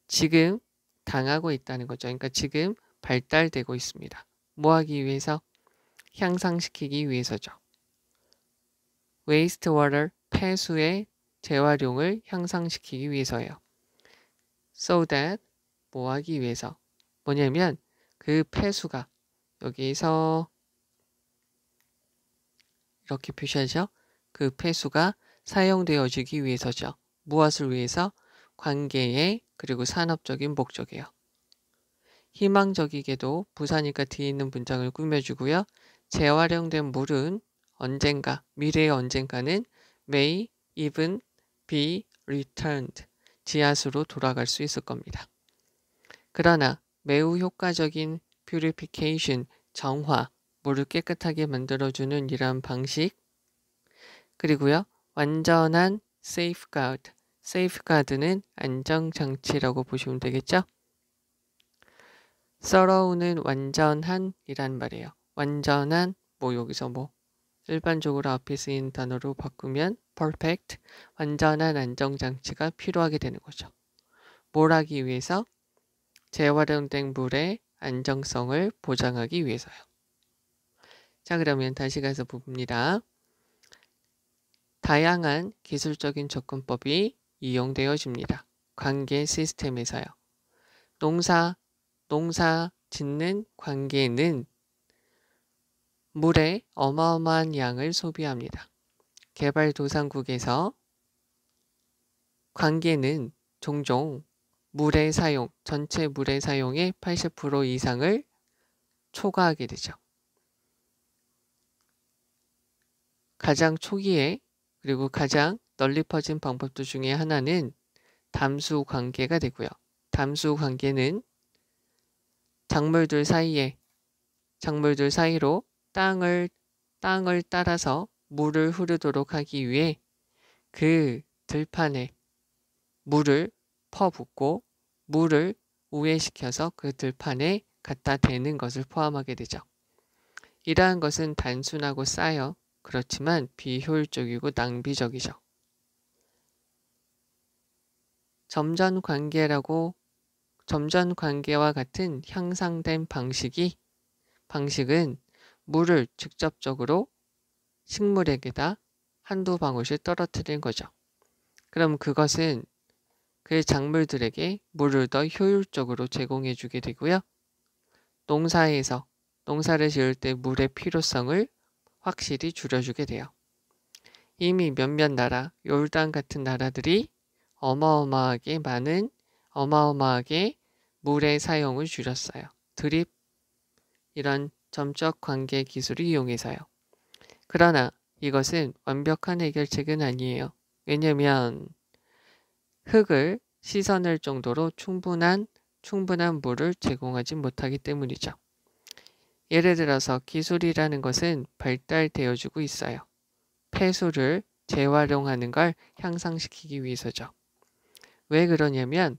지금 당하고 있다는 거죠. 그러니까 지금 발달되고 있습니다. 뭐 하기 위해서? 향상시키기 위해서죠. waste water, 폐수의 재활용을 향상시키기 위해서예요. so that, 뭐 하기 위해서? 뭐냐면 그 폐수가 여기서 이렇게 표시하죠. 그 폐수가 사용되어지기 위해서죠. 무엇을 위해서? 관계의 그리고 산업적인 목적이에요. 희망적이게도 부사니까 뒤에 있는 문장을 꾸며주고요. 재활용된 물은 언젠가, 미래의 언젠가는 may even be returned, 지하수로 돌아갈 수 있을 겁니다. 그러나 매우 효과적인 purification, 정화, 물을 깨끗하게 만들어주는 이러한 방식, 그리고요. 완전한 safeguard, safeguard는 안정장치라고 보시면 되겠죠. thorough는 완전한 이란 말이에요. 완전한, 뭐 여기서 뭐 일반적으로 앞에 쓰인 단어로 바꾸면 perfect, 완전한 안정장치가 필요하게 되는 거죠. 뭘 하기 위해서? 재활용된 물의 안정성을 보장하기 위해서요. 자, 그러면 다시 가서 봅니다. 다양한 기술적인 접근법이 이용되어집니다. 관계 시스템에서요. 농사 짓는 관계는 물의 어마어마한 양을 소비합니다. 개발도상국에서 관계는 종종 물의 사용, 전체 물의 사용의 80% 이상을 초과하게 되죠. 가장 초기에 그리고 가장 널리 퍼진 방법들 중에 하나는 담수 관계가 되고요. 담수 관계는 작물들 사이로 땅을 따라서 물을 흐르도록 하기 위해 그 들판에 물을 퍼붓고 물을 우회시켜서 그 들판에 갖다 대는 것을 포함하게 되죠. 이러한 것은 단순하고 싸요. 그렇지만 비효율적이고 낭비적이죠. 점전 관계와 같은 향상된 방식은 물을 직접적으로 식물에게다 한두 방울씩 떨어뜨리는 거죠. 그럼 그것은 그 작물들에게 물을 더 효율적으로 제공해 주게 되고요. 농사를 지을 때 물의 필요성을 확실히 줄여주게 돼요. 이미 몇몇 나라, 요르단 같은 나라들이 어마어마하게 물의 사용을 줄였어요. 드립, 이런 점적 관계 기술을 이용해서요. 그러나 이것은 완벽한 해결책은 아니에요. 왜냐하면 흙을 씻어낼 정도로 충분한 물을 제공하지 못하기 때문이죠. 예를 들어서 기술이라는 것은 발달되어지고 있어요. 폐수를 재활용하는 걸 향상시키기 위해서죠. 왜 그러냐면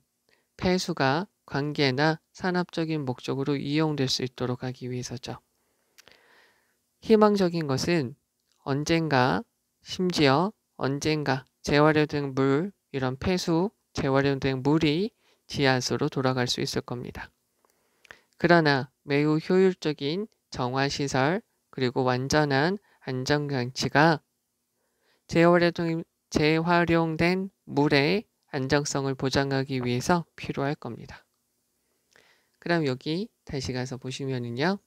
폐수가 관계나 산업적인 목적으로 이용될 수 있도록 하기 위해서죠. 희망적인 것은 심지어 언젠가 재활용된 물, 이런 폐수, 재활용된 물이 지하수로 돌아갈 수 있을 겁니다. 그러나 매우 효율적인 정화시설 그리고 완전한 안정장치가 재활용된 물의 안정성을 보장하기 위해서 필요할 겁니다. 그럼 여기 다시 가서 보시면은요.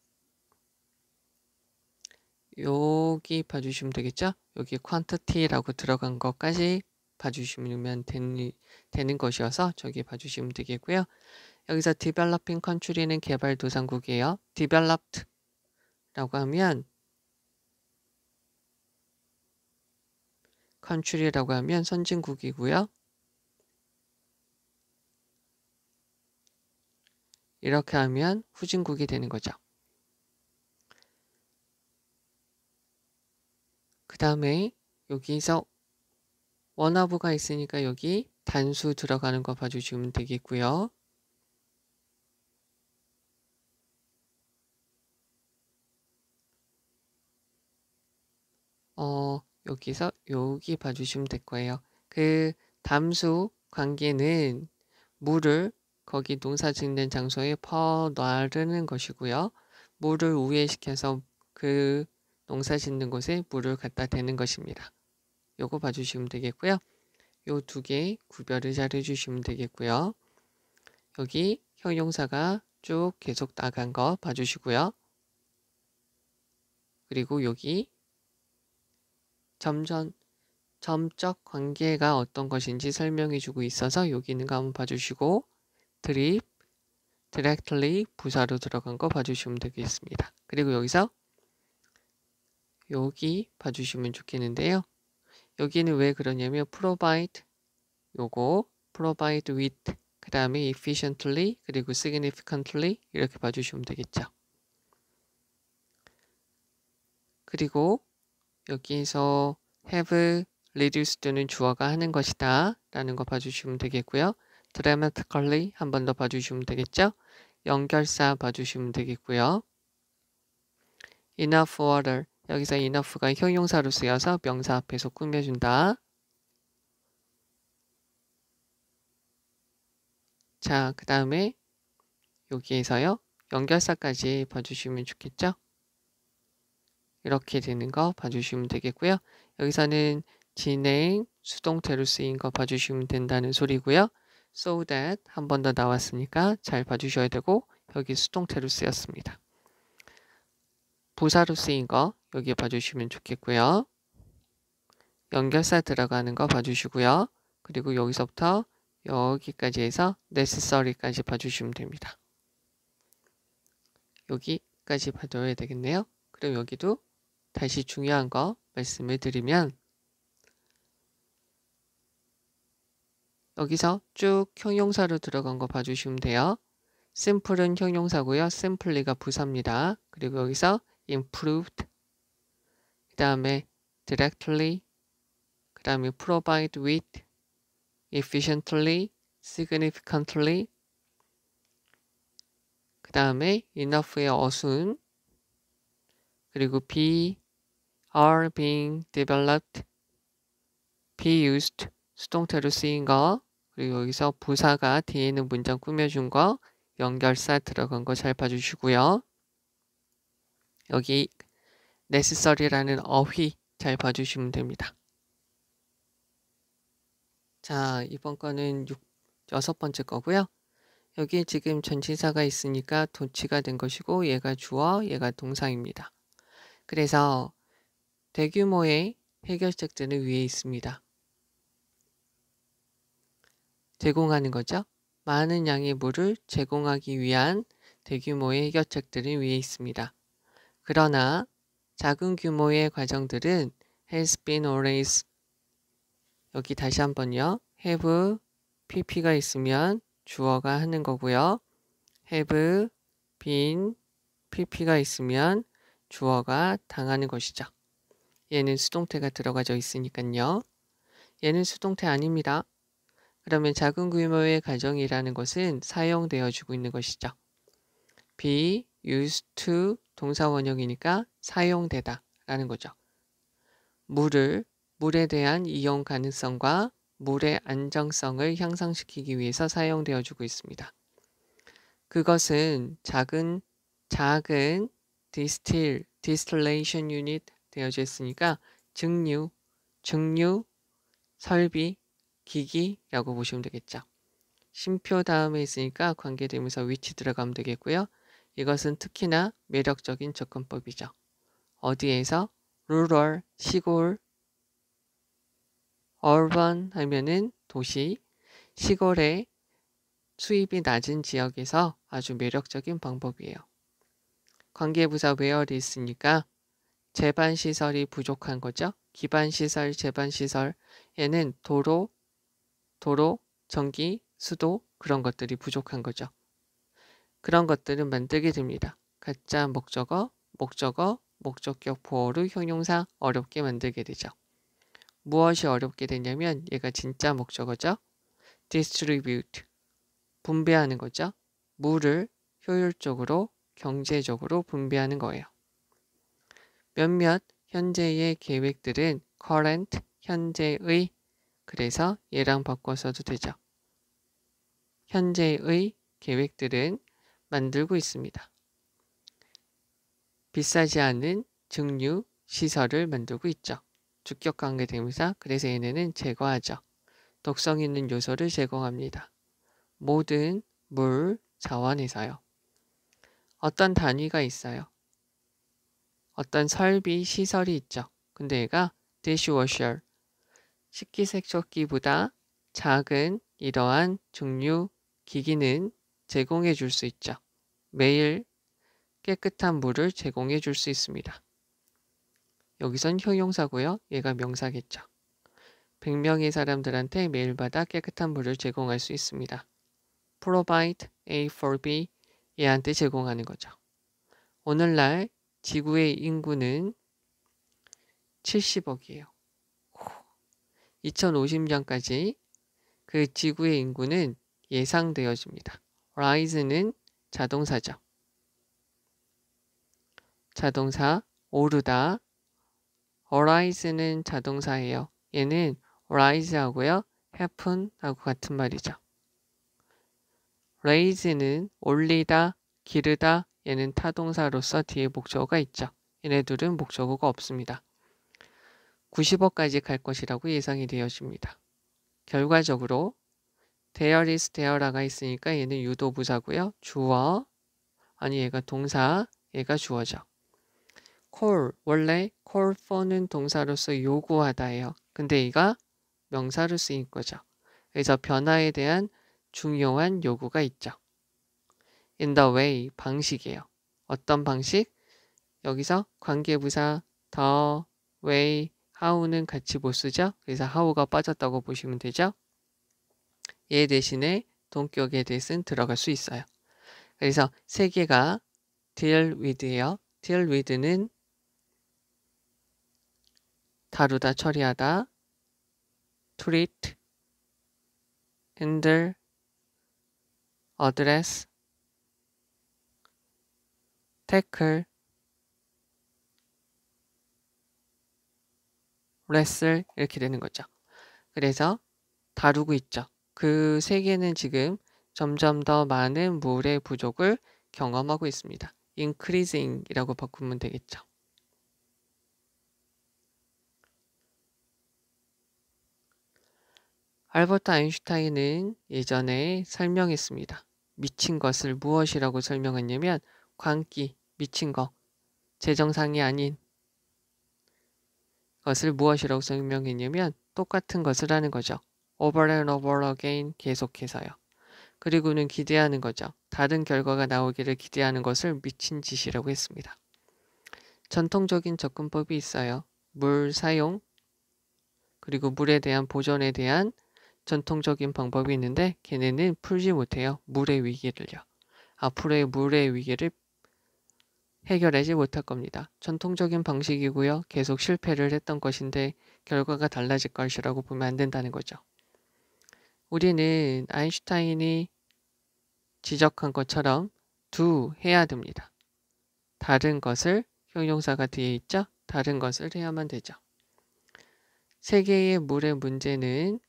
여기 봐주시면 되겠죠? 여기 quantity라고 들어간 것까지 봐주시면 되는 것이어서 저기 봐주시면 되겠고요. 여기서 developing country는 개발도상국이에요. developed라고 하면 country라고 하면 선진국이고요. 이렇게 하면 후진국이 되는 거죠. 그 다음에 여기서 원어브가 있으니까 여기 단수 들어가는 거 봐주시면 되겠고요. 여기서 여기 봐주시면 될 거예요. 그 담수 관계는 물을 거기 농사 짓는 장소에 퍼놔르는 것이고요. 물을 우회시켜서 그 농사 짓는 곳에 물을 갖다 대는 것입니다. 요거 봐주시면 되겠고요. 요 두 개 구별을 잘 해주시면 되겠고요. 여기 형용사가 쭉 계속 나간 거 봐주시고요. 그리고 여기 점적 관계가 어떤 것인지 설명해주고 있어서 여기 있는 거 한번 봐주시고 드립, directly 부사로 들어간 거 봐주시면 되겠습니다. 그리고 여기서 여기 봐주시면 좋겠는데요. 여기는 왜 그러냐면 provide 요거 provide with 그 다음에 efficiently 그리고 significantly 이렇게 봐주시면 되겠죠. 그리고 여기에서 have reduced는 주어가 하는 것이다 라는 거 봐주시면 되겠고요. dramatically 한 번 더 봐주시면 되겠죠. 연결사 봐주시면 되겠고요. enough water 여기서 enough가 형용사로 쓰여서 명사 앞에서 꾸며준다. 자, 그 다음에 여기에서요. 연결사까지 봐주시면 좋겠죠. 이렇게 되는 거 봐주시면 되겠고요. 여기서는 진행, 수동태로 쓰인 거 봐주시면 된다는 소리고요. So that 한 번 더 나왔으니까 잘 봐주셔야 되고 여기 수동태로 쓰였습니다. 부사로 쓰인 거 여기 봐주시면 좋겠고요. 연결사 들어가는 거 봐주시고요. 그리고 여기서부터 여기까지 해서 necessary까지 봐주시면 됩니다. 여기까지 봐줘야 되겠네요. 그리고 여기도 다시 중요한 거 말씀을 드리면 여기서 쭉 형용사로 들어간 거 봐주시면 돼요. simple은 형용사고요. simply가 부사입니다. 그리고 여기서 improved 그 다음에 directly 그 다음에 provide with efficiently significantly 그 다음에 enough의 어순 그리고 be, are being developed, be used 수동태로 쓰인 거 그리고 여기서 부사가 뒤에 있는 문장 꾸며준 거 연결사 들어간 거 잘 봐주시고요. 여기 necessary라는 어휘 잘 봐주시면 됩니다. 자, 이번 거는 6번째 거고요. 여기 지금 전치사가 있으니까 도치가 된 것이고 얘가 주어, 얘가 동사입니다. 그래서 대규모의 해결책들은 위에 있습니다. 제공하는 거죠. 많은 양의 물을 제공하기 위한 대규모의 해결책들은 위에 있습니다. 그러나 작은 규모의 과정들은 has been always 여기 다시 한번요. have, pp가 있으면 주어가 하는 거고요. have been, pp가 있으면 주어가 당하는 것이죠. 얘는 수동태가 들어가져 있으니까요. 얘는 수동태 아닙니다. 그러면 작은 규모의 가정이라는 것은 사용되어지고 있는 것이죠. be used to 동사 원형이니까 사용되다 라는 거죠. 물에 대한 이용 가능성과 물의 안정성을 향상시키기 위해서 사용되어지고 있습니다. 그것은 작은 distillation unit 되어져 있으니까 증류 설비, 기기라고 보시면 되겠죠. 쉼표 다음에 있으니까 관계대명사 which 들어가면 되겠고요. 이것은 특히나 매력적인 접근법이죠. 어디에서? rural, 시골, urban 하면은 도시, 시골의 수입이 낮은 지역에서 아주 매력적인 방법이에요. 관계부사 where이 있으니까 제반시설이 부족한 거죠. 기반시설, 제반시설 얘는 도로, 전기, 수도 그런 것들이 부족한 거죠. 그런 것들은 만들게 됩니다. 가짜 목적어, 목적격 보어로 형용사 어렵게 만들게 되죠. 무엇이 어렵게 되냐면 얘가 진짜 목적어죠. distribute, 분배하는 거죠. 물을 효율적으로, 경제적으로 분배하는 거예요. 몇몇 현재의 계획들은 current, 현재의, 그래서 얘랑 바꿔서도 되죠. 현재의 계획들은 만들고 있습니다. 비싸지 않은 증류 시설을 만들고 있죠. 주격 관계 대명사, 그래서 얘네는 제거하죠. 독성 있는 요소를 제공합니다. 모든 물 자원에서요. 어떤 단위가 있어요. 어떤 설비 시설이 있죠. 근데 얘가 dishwasher, 식기세척기보다 작은 이러한 증류 기기는 제공해 줄 수 있죠. 매일 깨끗한 물을 제공해 줄 수 있습니다. 여기선 형용사고요. 얘가 명사겠죠. 100명의 사람들한테 매일마다 깨끗한 물을 제공할 수 있습니다. provide A for B, 얘한테 제공하는 거죠. 오늘날 지구의 인구는 70억이에요. 2050년까지 그 지구의 인구는 예상되어집니다. rise는 자동사죠. 자동사, 오르다. arise는 자동사예요. 얘는 rise 하고요. happen 하고 같은 말이죠. raise는 올리다, 기르다. 얘는 타동사로서 뒤에 목적어가 있죠. 얘네들은 목적어가 없습니다. 90억까지 갈 것이라고 예상이 되어집니다. 결과적으로 there is there가 있으니까 얘는 유도부사고요. 주어, 아니 얘가 동사, 얘가 주어죠. call, 원래 call for는 동사로서 요구하다예요. 근데 얘가 명사로 쓰인 거죠. 그래서 변화에 대한 중요한 요구가 있죠. in the way, 방식이에요. 어떤 방식? 여기서 관계부사 the way, how는 같이 못 쓰죠. 그래서 how가 빠졌다고 보시면 되죠. 얘 대신에 동격에 대해서는 들어갈 수 있어요. 그래서 세 개가 deal with예요. deal with는 다루다, 처리하다, treat, handle, address, tackle, wrestle 이렇게 되는 거죠. 그래서 다루고 있죠. 그 세 개는 지금 점점 더 많은 물의 부족을 경험하고 있습니다. increasing이라고 바꾸면 되겠죠. 알버트 아인슈타인은 예전에 설명했습니다. 미친 것을 무엇이라고 설명했냐면 광기, 미친 것, 재정상이 아닌 것을 무엇이라고 설명했냐면 똑같은 것을 하는 거죠. over and over again, 계속해서요. 그리고는 기대하는 거죠. 다른 결과가 나오기를 기대하는 것을 미친 짓이라고 했습니다. 전통적인 접근법이 있어요. 물 사용, 그리고 물에 대한 보존에 대한 전통적인 방법이 있는데 걔네는 풀지 못해요. 물의 위기를요. 앞으로의 물의 위기를 해결하지 못할 겁니다. 전통적인 방식이고요. 계속 실패를 했던 것인데 결과가 달라질 것이라고 보면 안 된다는 거죠. 우리는 아인슈타인이 지적한 것처럼 do 해야 됩니다. 다른 것을 형용사가 뒤에 있죠. 다른 것을 해야만 되죠. 세계의 물의 문제는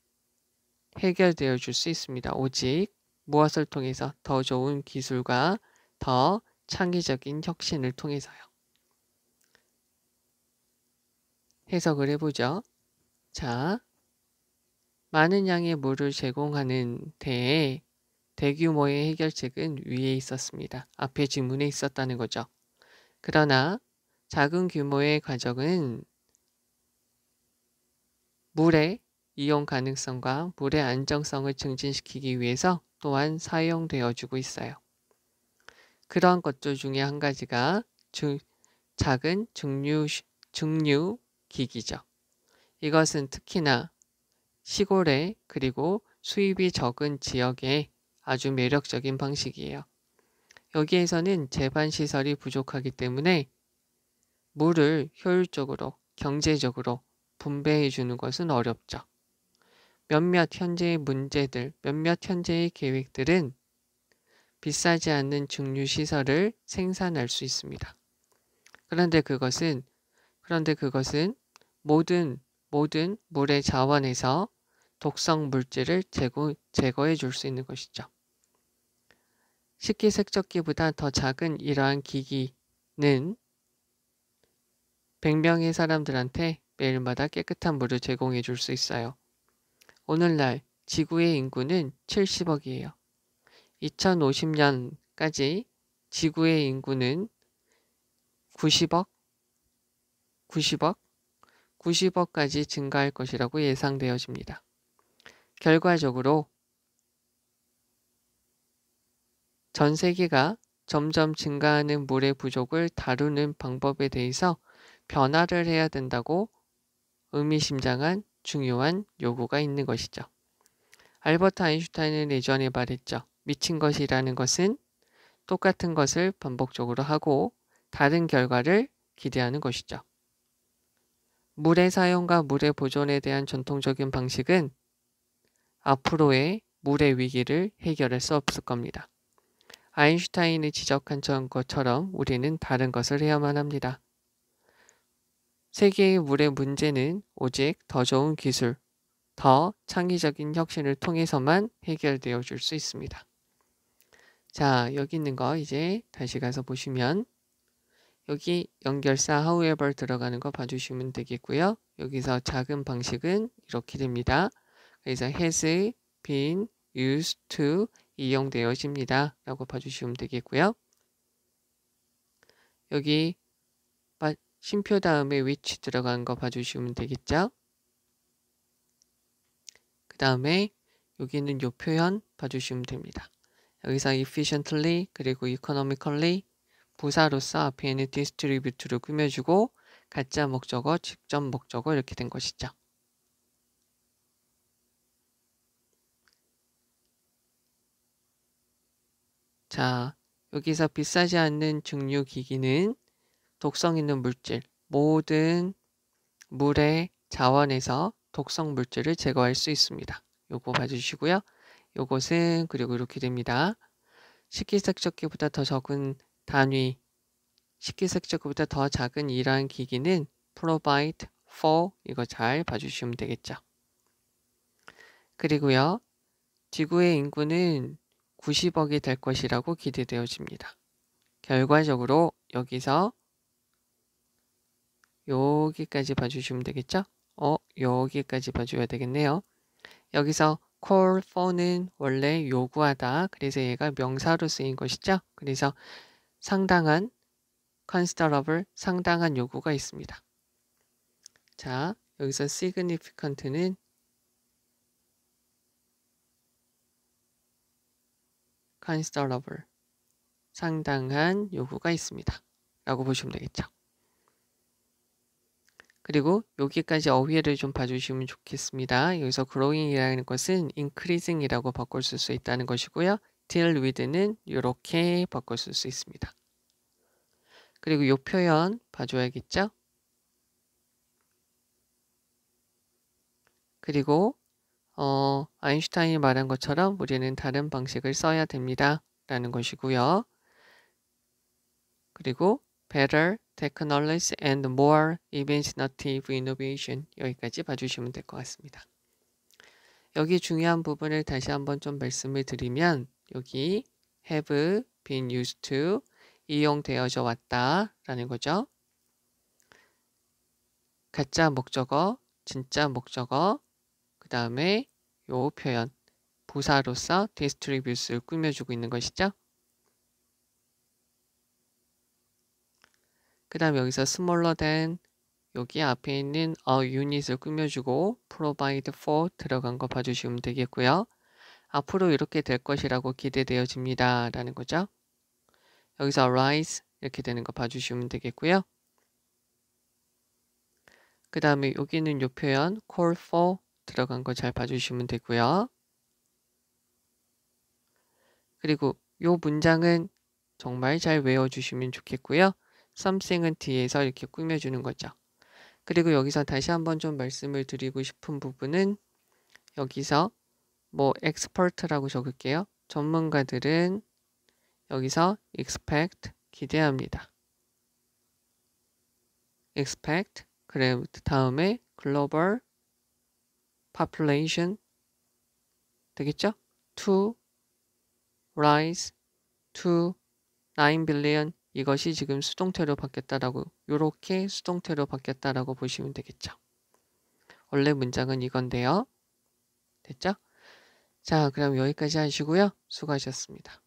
해결되어 줄 수 있습니다. 오직 무엇을 통해서? 더 좋은 기술과 더 창의적인 혁신을 통해서요. 해석을 해보죠. 자, 많은 양의 물을 제공하는 데에 대규모의 해결책은 위에 있었습니다. 앞에 지문에 있었다는 거죠. 그러나 작은 규모의 과정은 물의 이용 가능성과 물의 안정성을 증진시키기 위해서 또한 사용되어지고 있어요. 그러한 것들 중에 한 가지가 작은 증류 기기죠. 이것은 특히나 시골에 그리고 수입이 적은 지역에 아주 매력적인 방식이에요. 여기에서는 제반 시설이 부족하기 때문에 물을 효율적으로, 경제적으로 분배해 주는 것은 어렵죠. 몇몇 현재의 문제들, 몇몇 현재의 계획들은 비싸지 않는 증류 시설을 생산할 수 있습니다. 그런데 그것은 모든 물의 자원에서 독성 물질을 제거해 줄 수 있는 것이죠. 식기세척기보다 더 작은 이러한 기기는 100명의 사람들한테 매일마다 깨끗한 물을 제공해 줄 수 있어요. 오늘날 지구의 인구는 70억이에요. 2050년까지 지구의 인구는 90억까지 증가할 것이라고 예상되어집니다. 결과적으로 전 세계가 점점 증가하는 물의 부족을 다루는 방법에 대해서 변화를 해야 된다고 의미심장한 중요한 요구가 있는 것이죠. 알버트 아인슈타인은 예전에 말했죠. 미친 것이라는 것은 똑같은 것을 반복적으로 하고 다른 결과를 기대하는 것이죠. 물의 사용과 물의 보존에 대한 전통적인 방식은 앞으로의 물의 위기를 해결할 수 없을 겁니다. 아인슈타인이 지적한 것처럼 우리는 다른 것을 해야만 합니다. 세계의 물의 문제는 오직 더 좋은 기술, 더 창의적인 혁신을 통해서만 해결되어 줄 수 있습니다. 자, 여기 있는 거 이제 다시 가서 보시면 여기 연결사 however 들어가는 거 봐주시면 되겠고요. 여기서 작은 방식은 이렇게 됩니다. 그래서 has been used to 이용되어집니다. 라고 봐주시면 되겠고요. 여기 쉼표 다음에 which 들어간 거 봐주시면 되겠죠. 그 다음에 여기는 요 표현 봐주시면 됩니다. 여기서 efficiently 그리고 economically 부사로서 앞에 있는 distribute를 꾸며주고 가짜 목적어, 직접 목적어 이렇게 된 것이죠. 자, 여기서 비싸지 않는 증류기기는 독성 있는 물질, 모든 물의 자원에서 독성 물질을 제거할 수 있습니다. 요거 봐주시고요. 요것은 그리고 이렇게 됩니다. 식기세척기보다 더 적은 단위, 식기세척기보다 더 작은 이러한 기기는 provide for 이거 잘 봐주시면 되겠죠. 그리고요. 지구의 인구는 90억이 될 것이라고 기대되어집니다. 결과적으로 여기서 여기까지 봐주시면 되겠죠? 여기까지 봐줘야 되겠네요. 여기서 call for는 원래 요구하다. 그래서 얘가 명사로 쓰인 것이죠. 그래서 상당한 considerable, 상당한 요구가 있습니다. 자, 여기서 significant는 considerable, 상당한 요구가 있습니다. 라고 보시면 되겠죠. 그리고 여기까지 어휘를 좀 봐주시면 좋겠습니다. 여기서 growing이라는 것은 increasing이라고 바꿀 수 있다는 것이고요. deal with는 이렇게 바꿀 수 있습니다. 그리고 이 표현 봐줘야겠죠? 그리고 아인슈타인이 말한 것처럼 우리는 다른 방식을 써야 됩니다. 라는 것이고요. 그리고 better technology and more imaginative innovation 여기까지 봐주시면 될 것 같습니다. 여기 중요한 부분을 다시 한번 좀 말씀을 드리면 여기 have been used to 이용되어져 왔다 라는 거죠. 가짜 목적어, 진짜 목적어, 그 다음에 요 표현 부사로서 distribute를 꾸며주고 있는 것이죠. 그 다음에 여기서 smaller than 여기 앞에 있는 a unit을 꾸며주고 provide for 들어간 거 봐주시면 되겠고요. 앞으로 이렇게 될 것이라고 기대되어집니다. 라는 거죠. 여기서 arise 이렇게 되는 거 봐주시면 되겠고요. 그 다음에 여기는 요 표현 call for 들어간 거 잘 봐주시면 되고요. 그리고 요 문장은 정말 잘 외워주시면 좋겠고요. something은 뒤에서 이렇게 꾸며주는 거죠. 그리고 여기서 다시 한번 좀 말씀을 드리고 싶은 부분은 여기서 뭐 expert라고 적을게요. 전문가들은 여기서 expect 기대합니다. expect 그래 다음에 global population 되겠죠? to rise to 9 billion 이것이 지금 수동태로 바뀌었다라고 요렇게 수동태로 바뀌었다라고 보시면 되겠죠. 원래 문장은 이건데요. 됐죠? 자, 그럼 여기까지 하시고요. 수고하셨습니다.